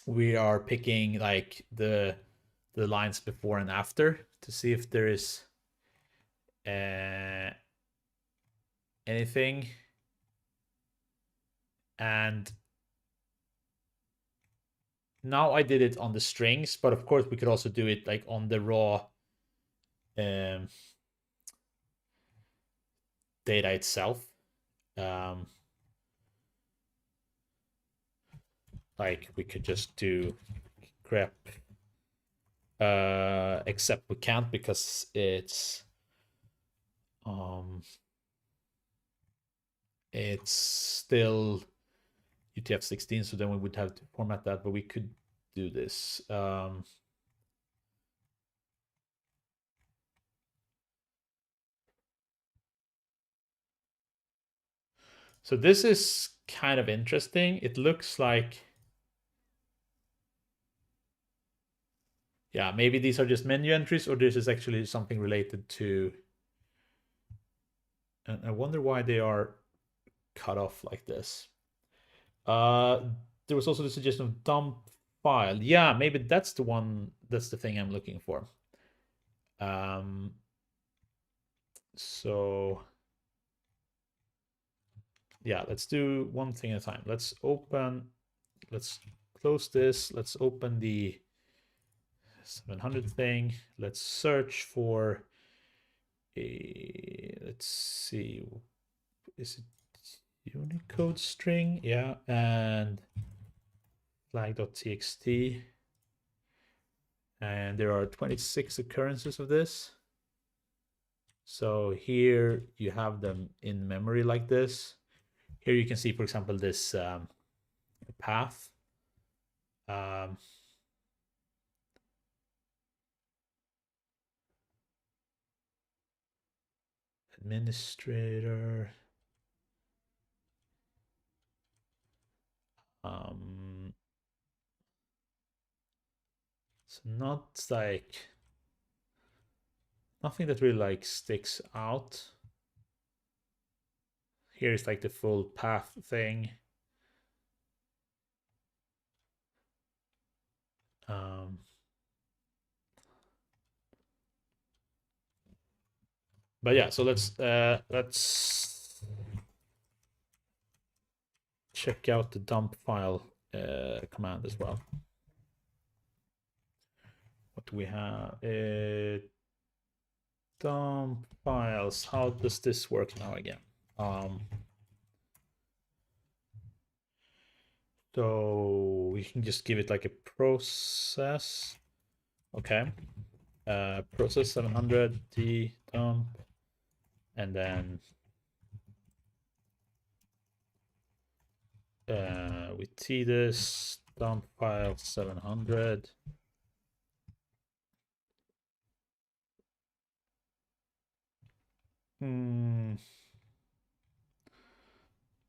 Speaker 1: we are picking like the lines before and after to see if there is anything. And now I did it on the strings, but of course we could also do it like on the raw data itself. Like we could just do grep, except we can't because it's still UTF-16, so then we would have to format that, but we could do this. So this is kind of interesting. It looks like, yeah, maybe these are just menu entries, or this is actually something related to, and I wonder why they are cut off like this. There was also the suggestion of dump file. Yeah, maybe that's the one, that's the thing I'm looking for. So yeah, let's do one thing at a time. Let's close this. Let's open the 700 thing. Let's search for a, let's see, is it Unicode string? Yeah, and flag.txt. And there are 26 occurrences of this. So here you have them in memory like this. Here you can see, for example, this path. Administrator. It's not like nothing that really like sticks out. Here's like the full path thing. But yeah, so let's check out the dump file command as well. What do we have? Dump files. How does this work now again? So we can just give it like a process. Okay. Process 700 d dump, and then we t this dump file 700.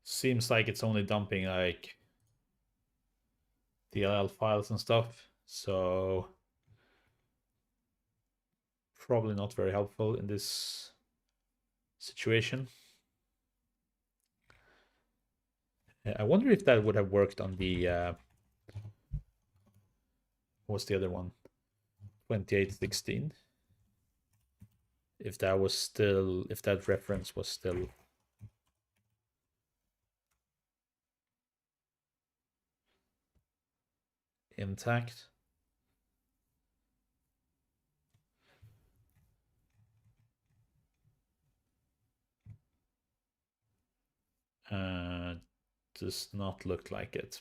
Speaker 1: Seems like it's only dumping like DLL files and stuff, so probably not very helpful in this situation. I wonder if that would have worked on the what's the other one? 2816. If that was still, if that reference was still intact. Does not look like it.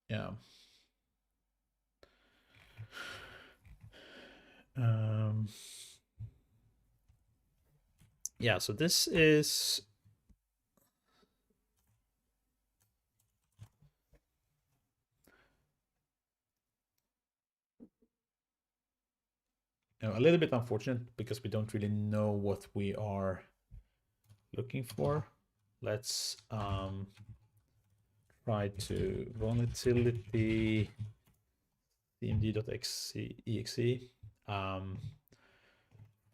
Speaker 1: Yeah. Yeah, so this is a little bit unfortunate because we don't really know what we are looking for. Let's try to volatility cmd.exe.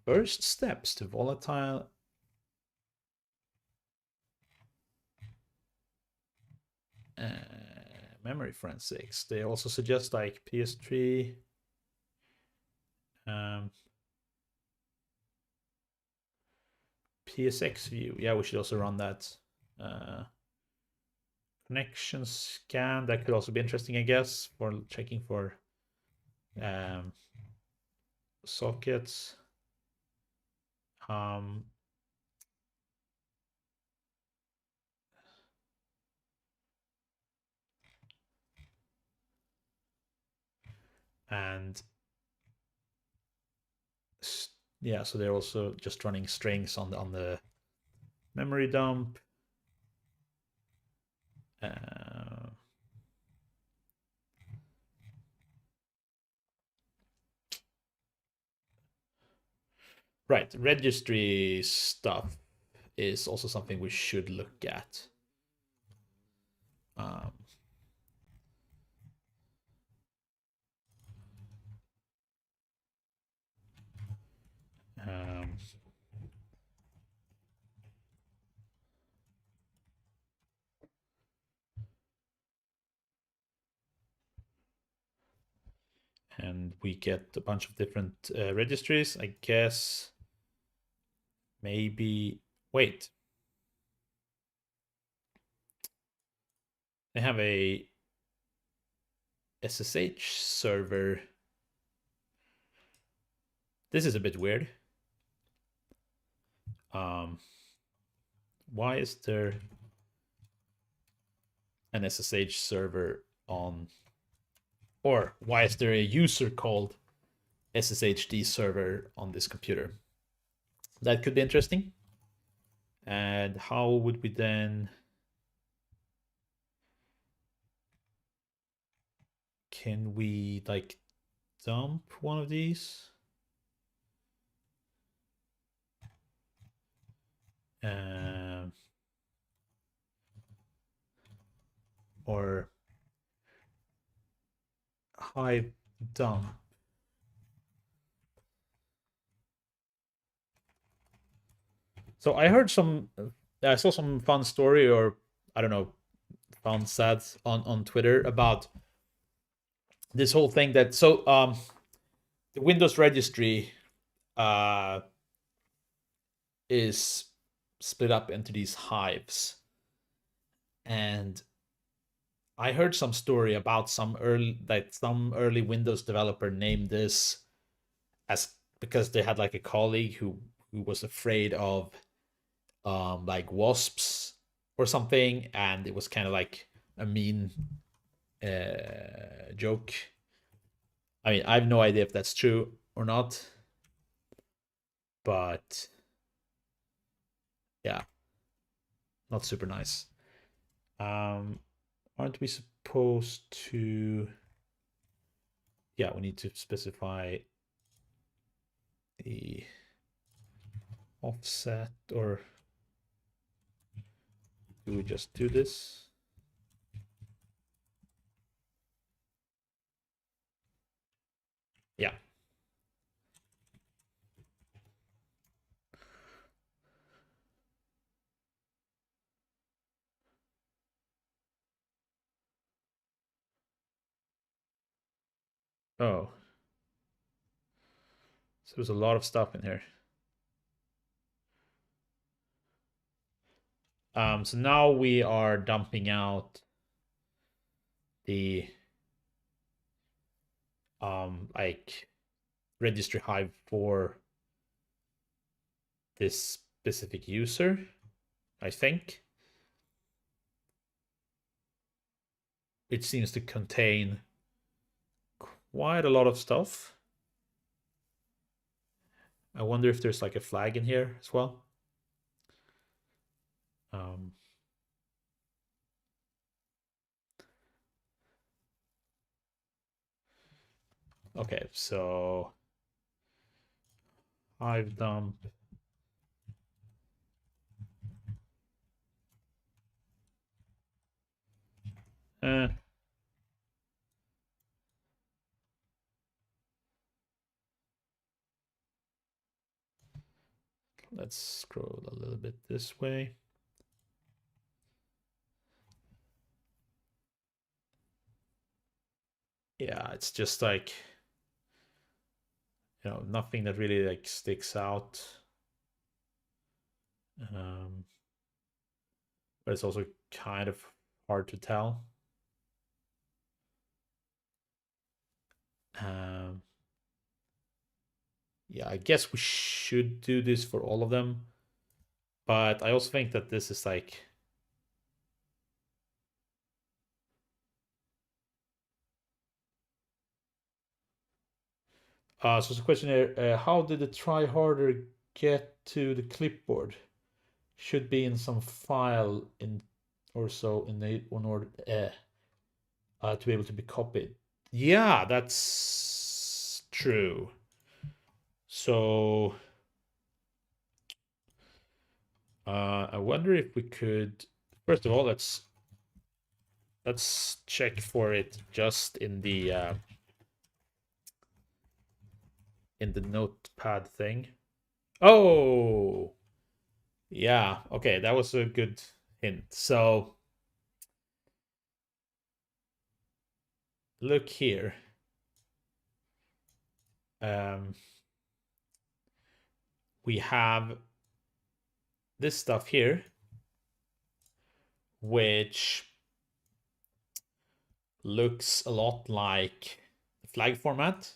Speaker 1: First steps to volatile memory forensics. They also suggest like PS3. PSX view. Yeah, we should also run that. Connection scan. That could also be interesting, I guess, for checking for sockets. And yeah, so they're also just running strings on the memory dump. Right, registry stuff is also something we should look at. and we get a bunch of different registries. I guess maybe, wait, they have a SSH server. This is a bit weird. Why is there an SSH server on, or why is there a user called SSHD server on this computer? That could be interesting. And how would we then, can we like dump one of these? Or hive dump. So I heard I saw some fun story, or I don't know, fun stats on Twitter about this whole thing that, so the Windows registry is split up into these hives, and I heard some story about some early Windows developer named this as, because they had like a colleague who was afraid of like wasps or something, and it was kind of like a mean joke. I mean, I have no idea if that's true or not, but yeah, not super nice. Aren't we supposed to? Yeah, we need to specify the offset, or do we just do this? Yeah. Oh, so there's a lot of stuff in here. So now we are dumping out the like registry hive for this specific user, I think. It seems to contain quite a lot of stuff. I wonder if there's like a flag in here as well. Okay, so hive dump. Let's scroll a little bit this way. Yeah, it's just like, nothing that really like sticks out. But it's also kind of hard to tell. Yeah, I guess we should do this for all of them. But I also think that this is like, so there's a question here. How did the try harder get to the clipboard? Should be in some file in or so in order to be able to be copied. Yeah, that's true. So I wonder if we could, first of all, let's check for it just in the Notepad thing. Oh, yeah. Okay, that was a good hint. So look here. we have this stuff here, which looks a lot like the flag format,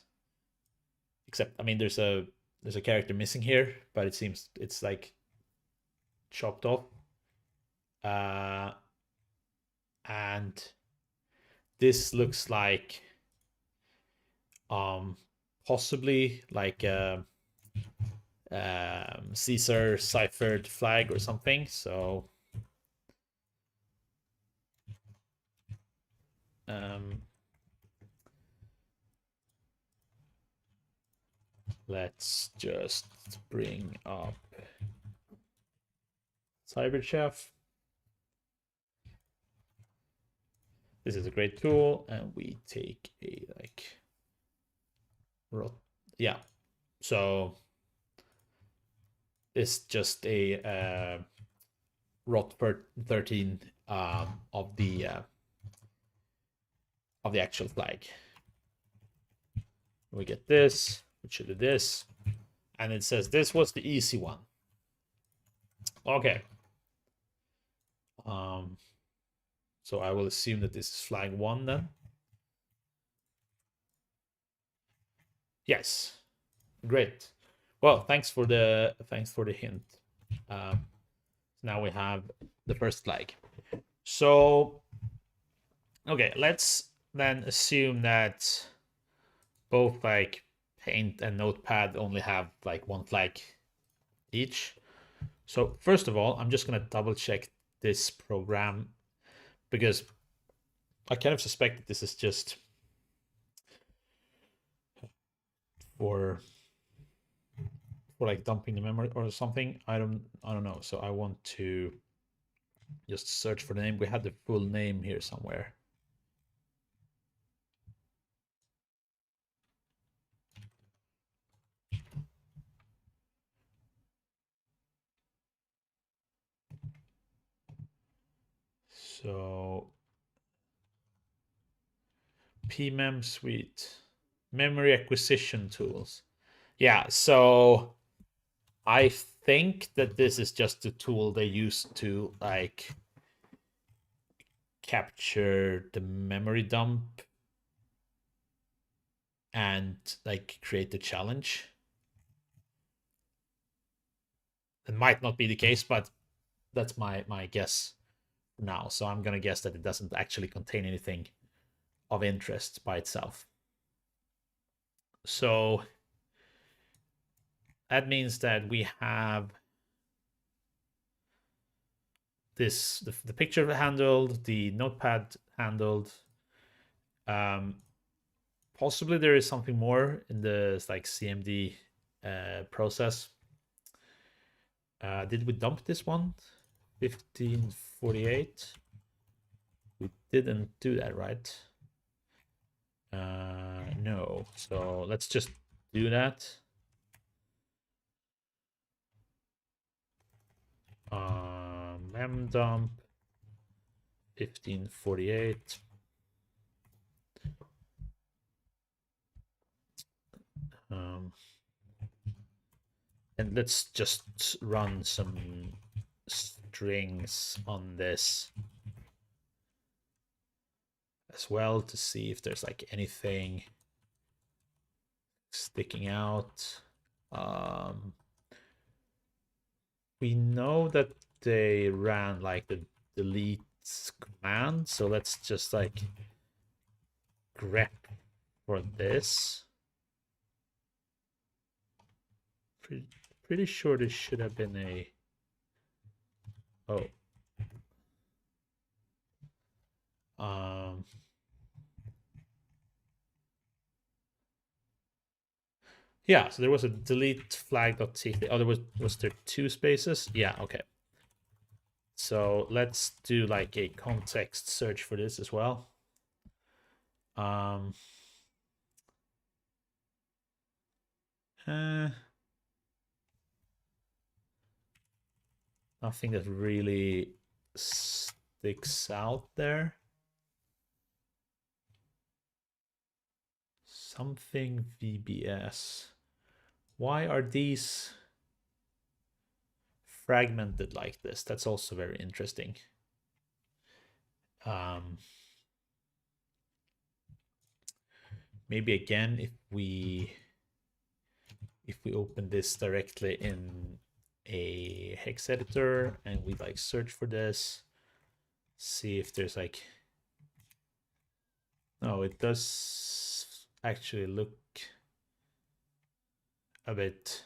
Speaker 1: except I mean there's a character missing here, but it seems it's like chopped off. And this looks like possibly like a Caesar ciphered flag or something. So let's just bring up CyberChef. This is a great tool, and we take a like, yeah. So it's just a rot 13 of the actual flag. We get this, we should do this, and it says this was the easy one. Okay. So I will assume that this is flag 1 then. Yes, great. Well, thanks for the hint. Now we have the first flag. So, okay, let's then assume that both like Paint and Notepad only have like one flag each. So first of all, I'm just gonna double check this program because I kind of suspect that this is just for like dumping the memory or something. I don't know. So I want to just search for the name. We had the full name here somewhere. So PMEM suite, memory acquisition tools. Yeah, so I think that this is just the tool they use to like capture the memory dump and like create the challenge. It might not be the case, but that's my guess now. So I'm gonna guess that it doesn't actually contain anything of interest by itself. So that means that we have this the picture handled, the notepad handled. Possibly there is something more in the like CMD process. Did we dump this one? 1548. We didn't do that, right? No. So let's just do that. Mem dump 1548. And let's just run some strings on this as well to see if there's like anything sticking out. We know that they ran like the delete command, so let's just like grep for this. Pretty sure this should have been a yeah, so there was a delete flag.txt. Oh, was there 2 spaces? Yeah, okay. So let's do like a context search for this as well. Nothing that really sticks out there. Something VBS. Why are these fragmented like this? That's also very interesting. Maybe again, if we open this directly in a hex editor and we like search for this, see if there's like, no, it does actually look a bit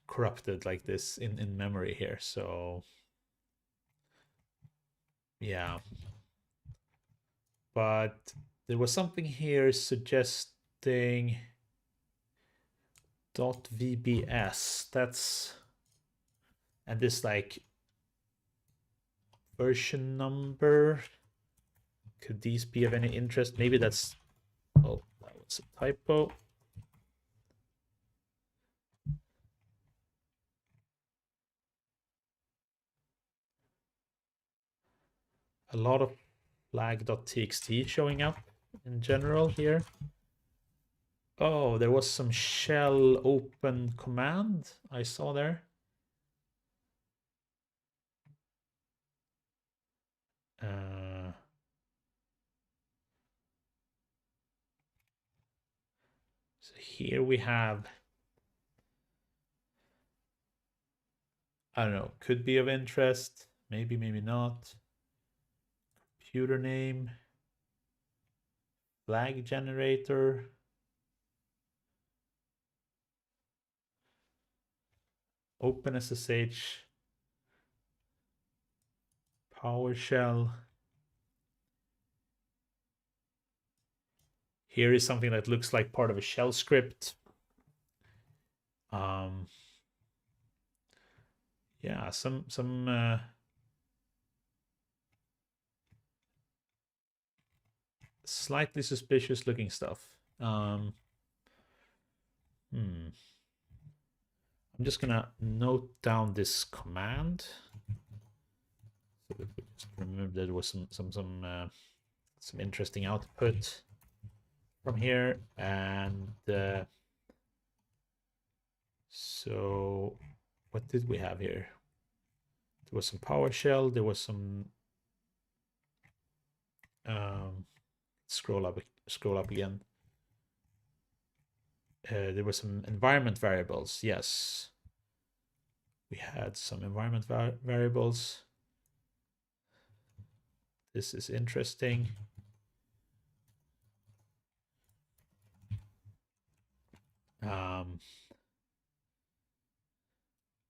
Speaker 1: corrupted like this in memory here. So yeah, but there was something here suggesting .vbs. That's, and this like version number, could these be of any interest? Maybe that's, oh, that was a typo. A lot of flag.txt showing up in general here. Oh, there was some shell open command I saw there. So here we have, I don't know, could be of interest, maybe, maybe not. Computer name, flag generator. OpenSSH, PowerShell. Here is something that looks like part of a shell script. Yeah, some slightly suspicious looking stuff. I'm just gonna note down this command. So that we just remember there was some interesting output from here, and so what did we have here? There was some PowerShell. There was some scroll up again. There were some environment variables. Yes, we had some environment variables. This is interesting.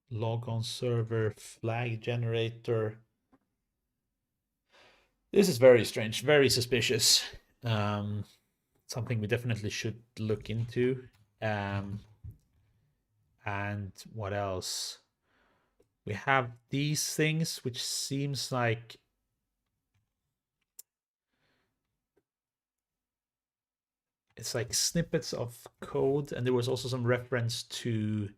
Speaker 1: Logon server, flag generator. This is very strange, very suspicious. Something we definitely should look into. And what else? We have these things, which seems like it's like snippets of code, and there was also some reference to,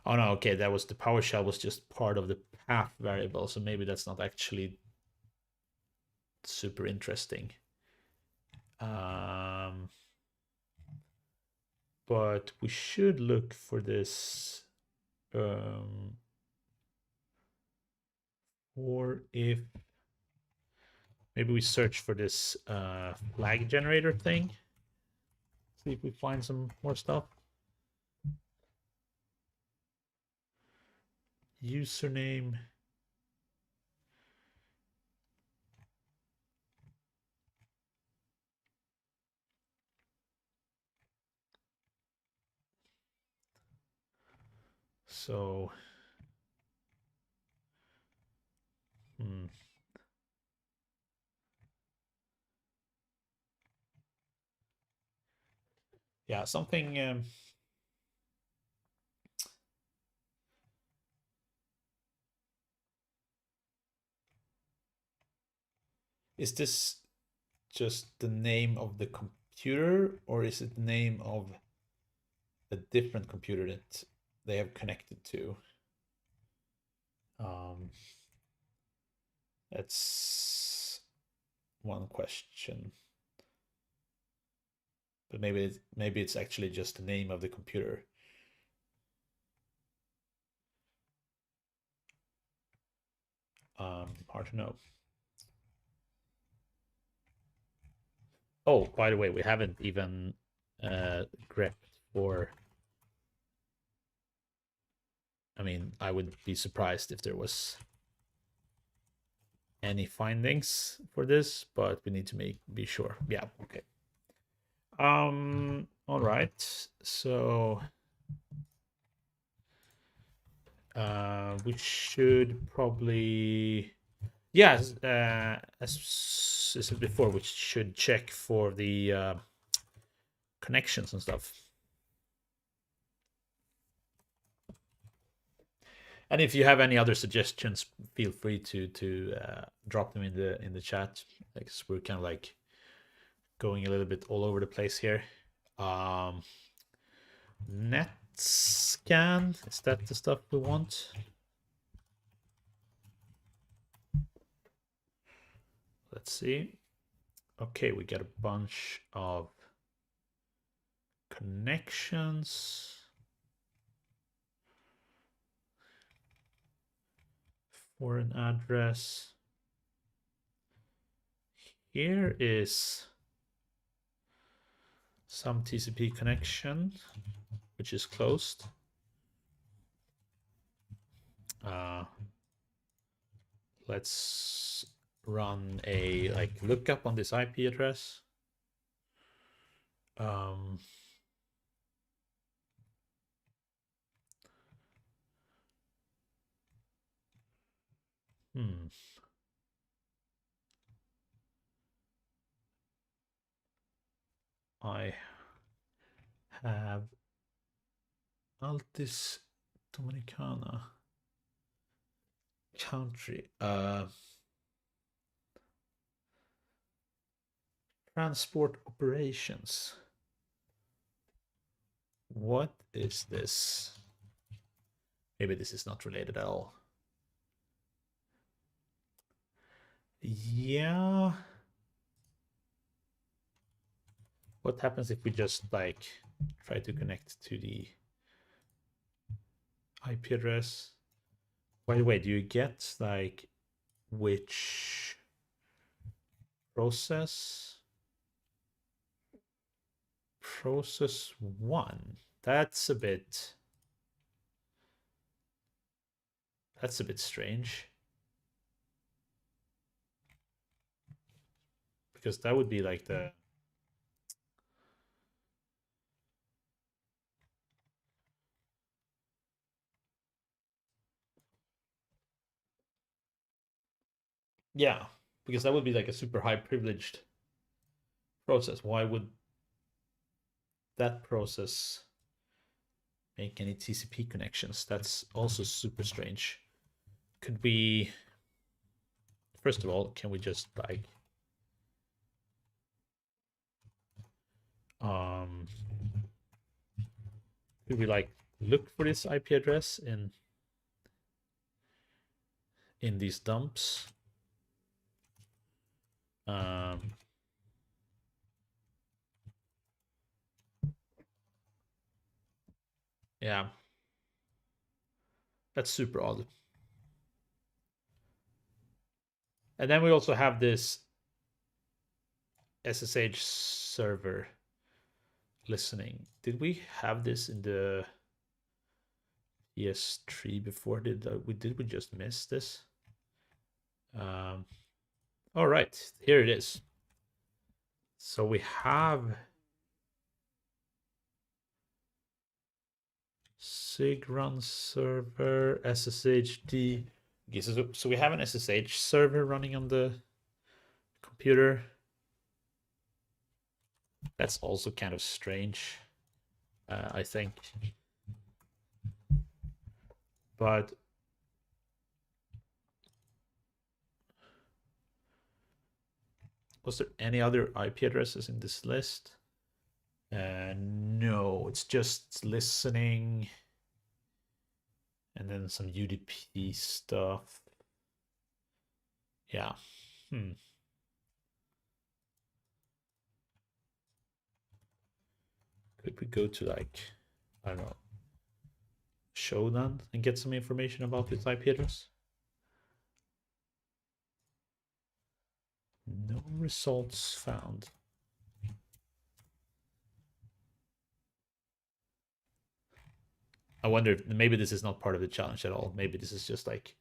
Speaker 1: oh no, okay, that was the PowerShell was just part of the path variable, so maybe that's not actually super interesting. But we should look for this, or if maybe we search for this flag generator thing, see if we find some more stuff. Username. So, yeah, something. Is this just the name of the computer, or is it the name of a different computer that they have connected to? That's one question. But maybe it's actually just the name of the computer. Hard to know. Oh, by the way, we haven't even grepped for. I mean, I would be surprised if there was any findings for this, but we need to be sure. Yeah, okay. All right. So we should probably, yeah, as I said before, we should check for the connections and stuff. And if you have any other suggestions, feel free to drop them in the chat. Because we're kind of like going a little bit all over the place here. Net scan, is that the stuff we want? Let's see. Okay, we got a bunch of connections. Foreign address. Here is some TCP connection, which is closed. Let's run a lookup on this IP address. I have Altis Dominicana country. Transport operations. What is this? Maybe this is not related at all. Yeah. What happens if we just try to connect to the IP address? By the way, do you get which process? Process 1. That's a bit strange. Because that would be like the yeah, because that would be like a super high privileged process. Why would that process make any TCP connections? That's also super strange. Could we, first of all, can we just could we look for this IP address in these dumps? Yeah, that's super odd. And then we also have this SSH server listening. Did we have this in the ES3 before? Did we just miss this? All right, here it is. So we have sig run server SSHD. Okay, so we have an SSH server running on the computer. That's also kind of strange, I think. But was there any other IP addresses in this list? No, it's just listening and then some UDP stuff. Yeah. Could we go to like, I don't know, show none and get some information about this IP address? No results found. I wonder if maybe this is not part of the challenge at all. Maybe this is just like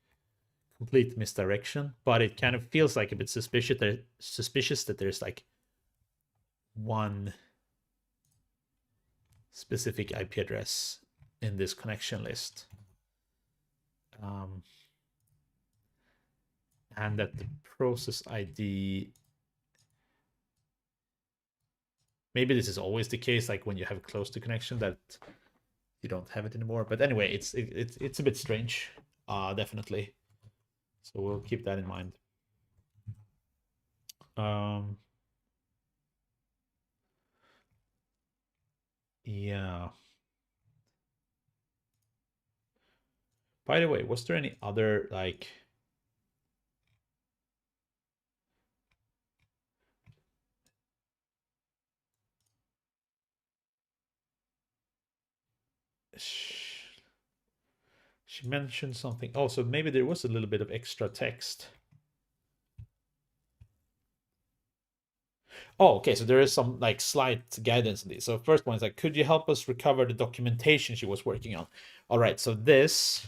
Speaker 1: complete misdirection, but it kind of feels like a bit suspicious that there's like one specific IP address in this connection list. And that the process ID, maybe this is always the case, like when you have close to connection that you don't have it anymore. But anyway, it's a bit strange, definitely. So we'll keep that in mind. Yeah. By the way, was there any other like she mentioned something? Oh, so maybe there was a little bit of extra text. Oh, okay. So there is some like slight guidance in these. So first one is like, could you help us recover the documentation she was working on? All right. So this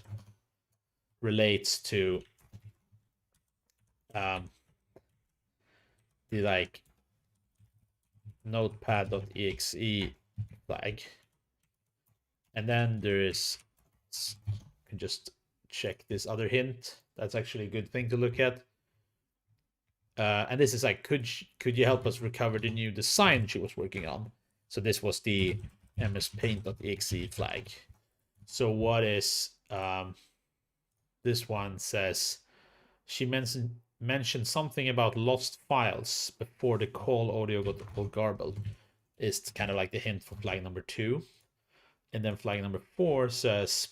Speaker 1: relates to the like notepad.exe flag. And then there is, you can just check this other hint. That's actually a good thing to look at. And this is like, could you help us recover the new design she was working on? So this was the mspaint.exe flag. So what is this one says? She mentioned something about lost files before the call audio got all garbled. Is kind of like the hint for flag number 2. And then flag number 4 says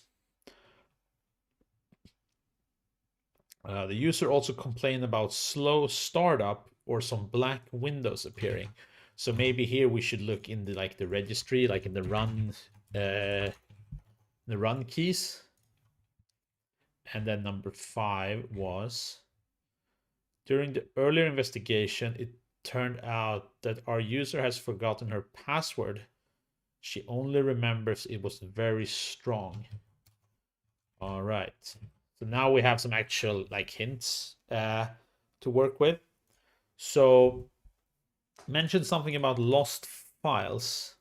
Speaker 1: the user also complained about slow startup or some black windows appearing. So maybe here we should look in the like the registry, like in the run keys. And then number 5 was during the earlier investigation, it turned out that our user has forgotten her password. She only remembers it was very strong. All right. So now we have some actual like hints to work with. So mentioned something about lost files.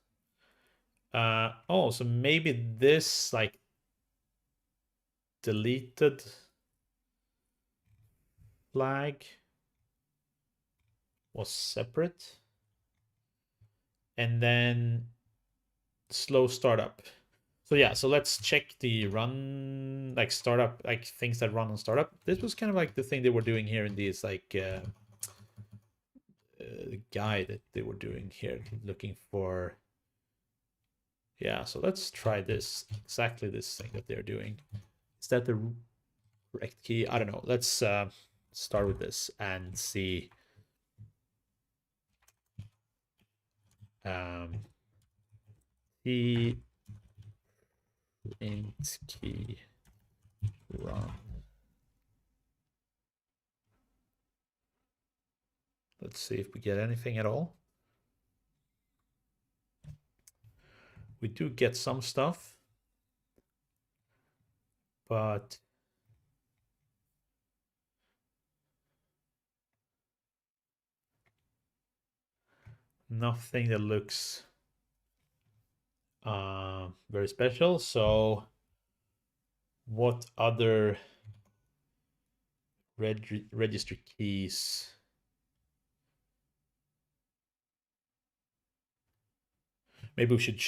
Speaker 1: Oh, so maybe this like deleted flag was separate. And then slow startup. So yeah, so let's check the run, like startup, like things that run on startup. This was kind of like the thing they were doing here in these like guide that they were doing here, looking for. Yeah, so let's try this, exactly this thing that they're doing. Is that the correct key? I don't know. Let's start with this and see. The int key run. Let's see if we get anything at all. We do get some stuff, but nothing that looks very special. So what other registry keys? Maybe we should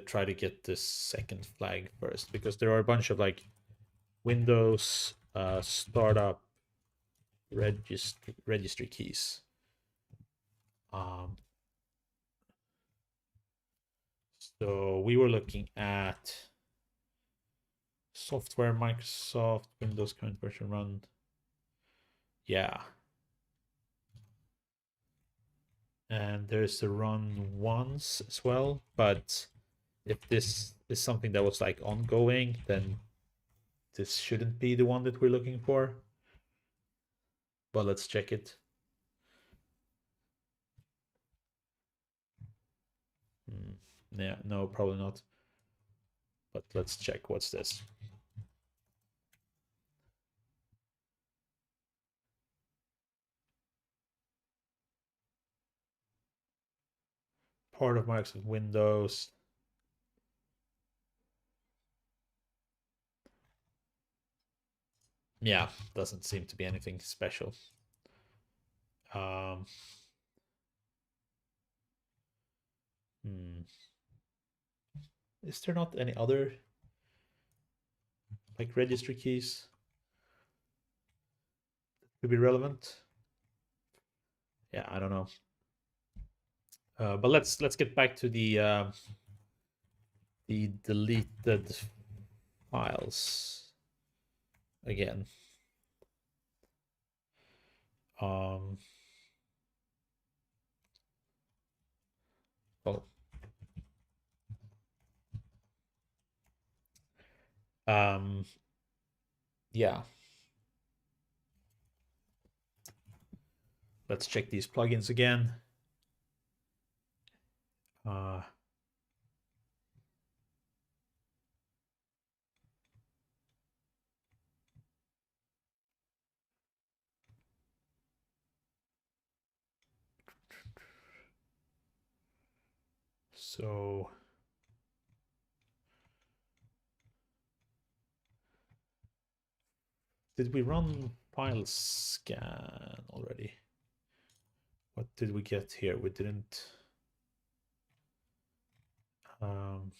Speaker 1: try to get this second flag first, because there are a bunch of like Windows startup registry keys. So we were looking at software, Microsoft, Windows current version run. Yeah. And there's the run once as well, but if this is something that was like ongoing, then this shouldn't be the one that we're looking for. But let's check it. Yeah, no, probably not. But let's check. What's this? Part of Microsoft Windows. Yeah, doesn't seem to be anything special. Um, Is there not any other like registry keys that could be relevant? Yeah, I don't know. But let's get back to the deleted files again. Um, oh, yeah. Let's check these plugins again. Uh, so did we run file scan already? What did we get here? We didn't. Um,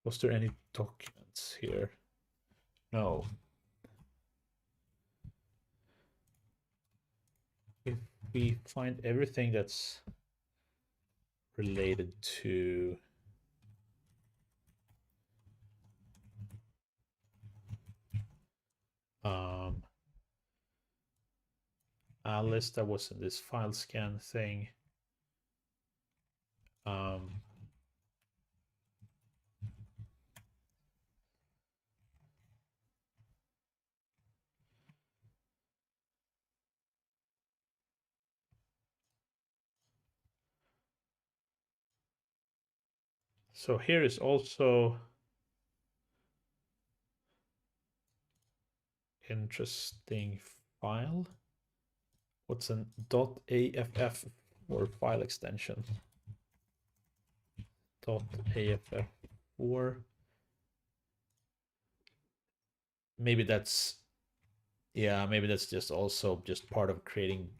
Speaker 1: was there any documents here? No. If we find everything that's related to Alice that was in this file scan thing. So here is also interesting file. What's an .aff or file extension? .aff4. Maybe that's, yeah, maybe that's just also just part of creating,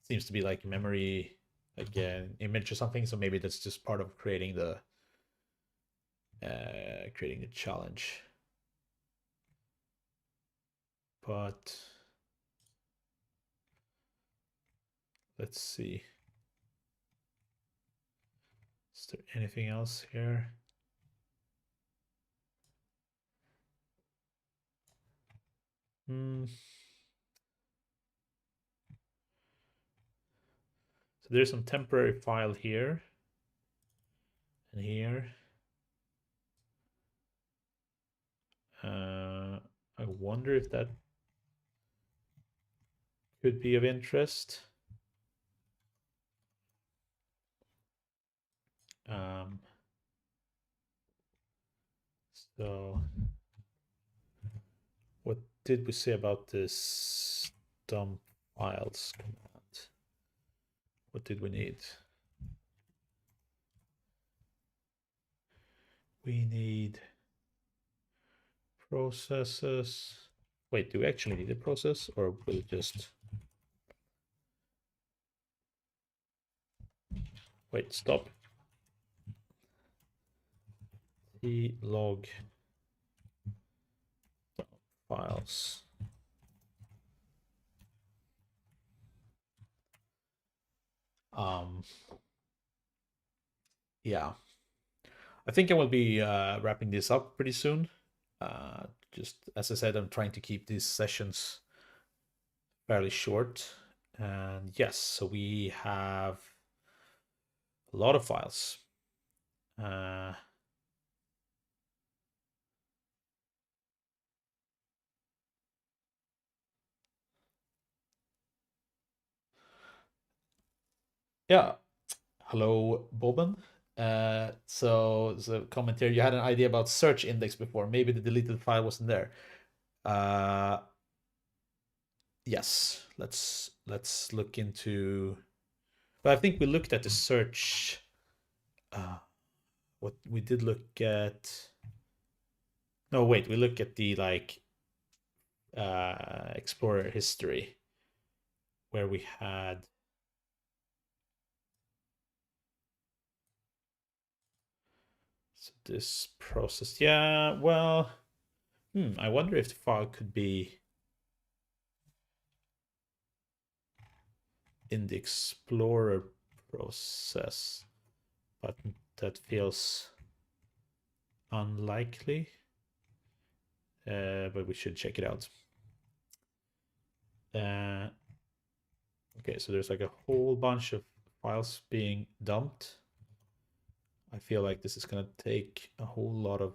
Speaker 1: seems to be like memory, like an image or something. So maybe that's just part of creating the challenge. But let's see. Is there anything else here? So there's some temporary file here and here. I wonder if that could be of interest. So what did we say about this dump files command? What did we need? We need processes. Wait, do we actually need a process, or will it just... Wait, stop. Log files. Yeah. I think I will be wrapping this up pretty soon. Just as I said, I'm trying to keep these sessions fairly short. And yes, so we have a lot of files. Yeah. Hello, Boban. So the comment here, you had an idea about search index before. Maybe the deleted file wasn't there. Yes, let's look into. But I think we looked at the search. What we did look at. No, wait, we look at the like Explorer history where we had. So this process, yeah, well, I wonder if the file could be in the Explorer process, but that feels unlikely. But we should check it out. Okay, so there's like a whole bunch of files being dumped. I feel like this is gonna take a whole lot of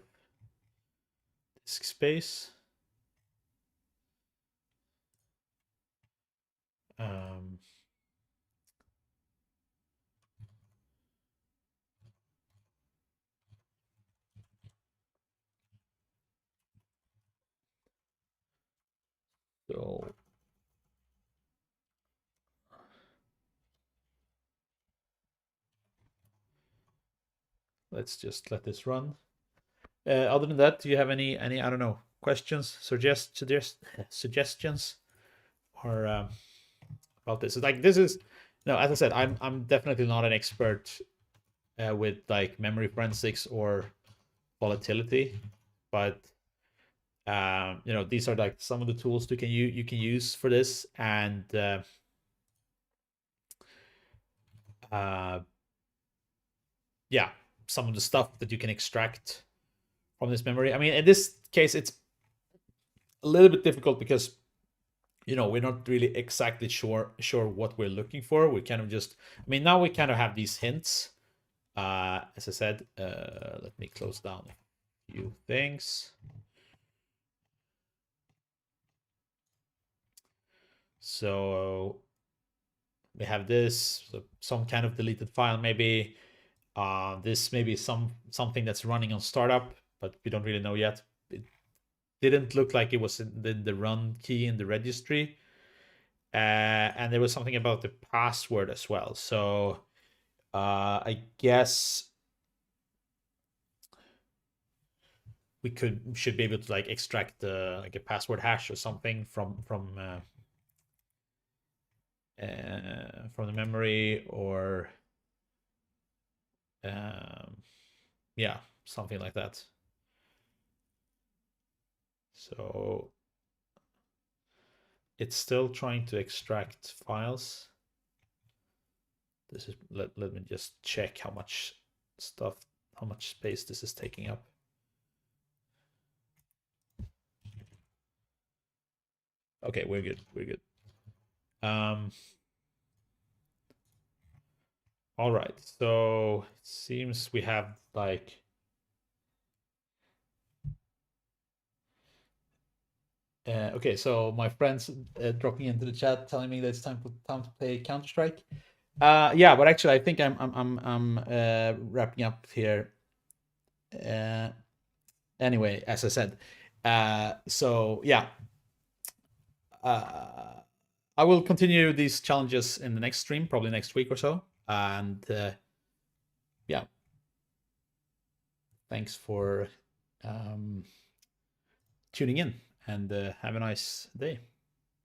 Speaker 1: disk space. Um, so let's just let this run. Other than that, do you have any I don't know questions, suggestions, or about this? Like this is no, as I said, I'm definitely not an expert with like memory forensics or volatility, but you know, these are like some of the tools you can use for this, and yeah, some of the stuff that you can extract from this memory. I mean, in this case, it's a little bit difficult because you know we're not really exactly sure what we're looking for. We kind of just, I mean, now we kind of have these hints. As I said, let me close down a few things. So we have this, so some kind of deleted file, maybe. This may be something that's running on startup, but we don't really know yet. It didn't look like it was in the run key in the registry. And there was something about the password as well. So I guess we should be able to like extract like a password hash or something from the memory, or yeah, something like that. So it's still trying to extract files. This is let me just check how much space this is taking up. Okay, we're good. All right, so it seems we have like okay, so my friends dropping into the chat telling me that it's time to play Counter-Strike. Yeah, but actually I think I'm wrapping up here. Anyway, as I said, so yeah, I will continue these challenges in the next stream, probably next week or so. And yeah, thanks for tuning in, and have a nice day.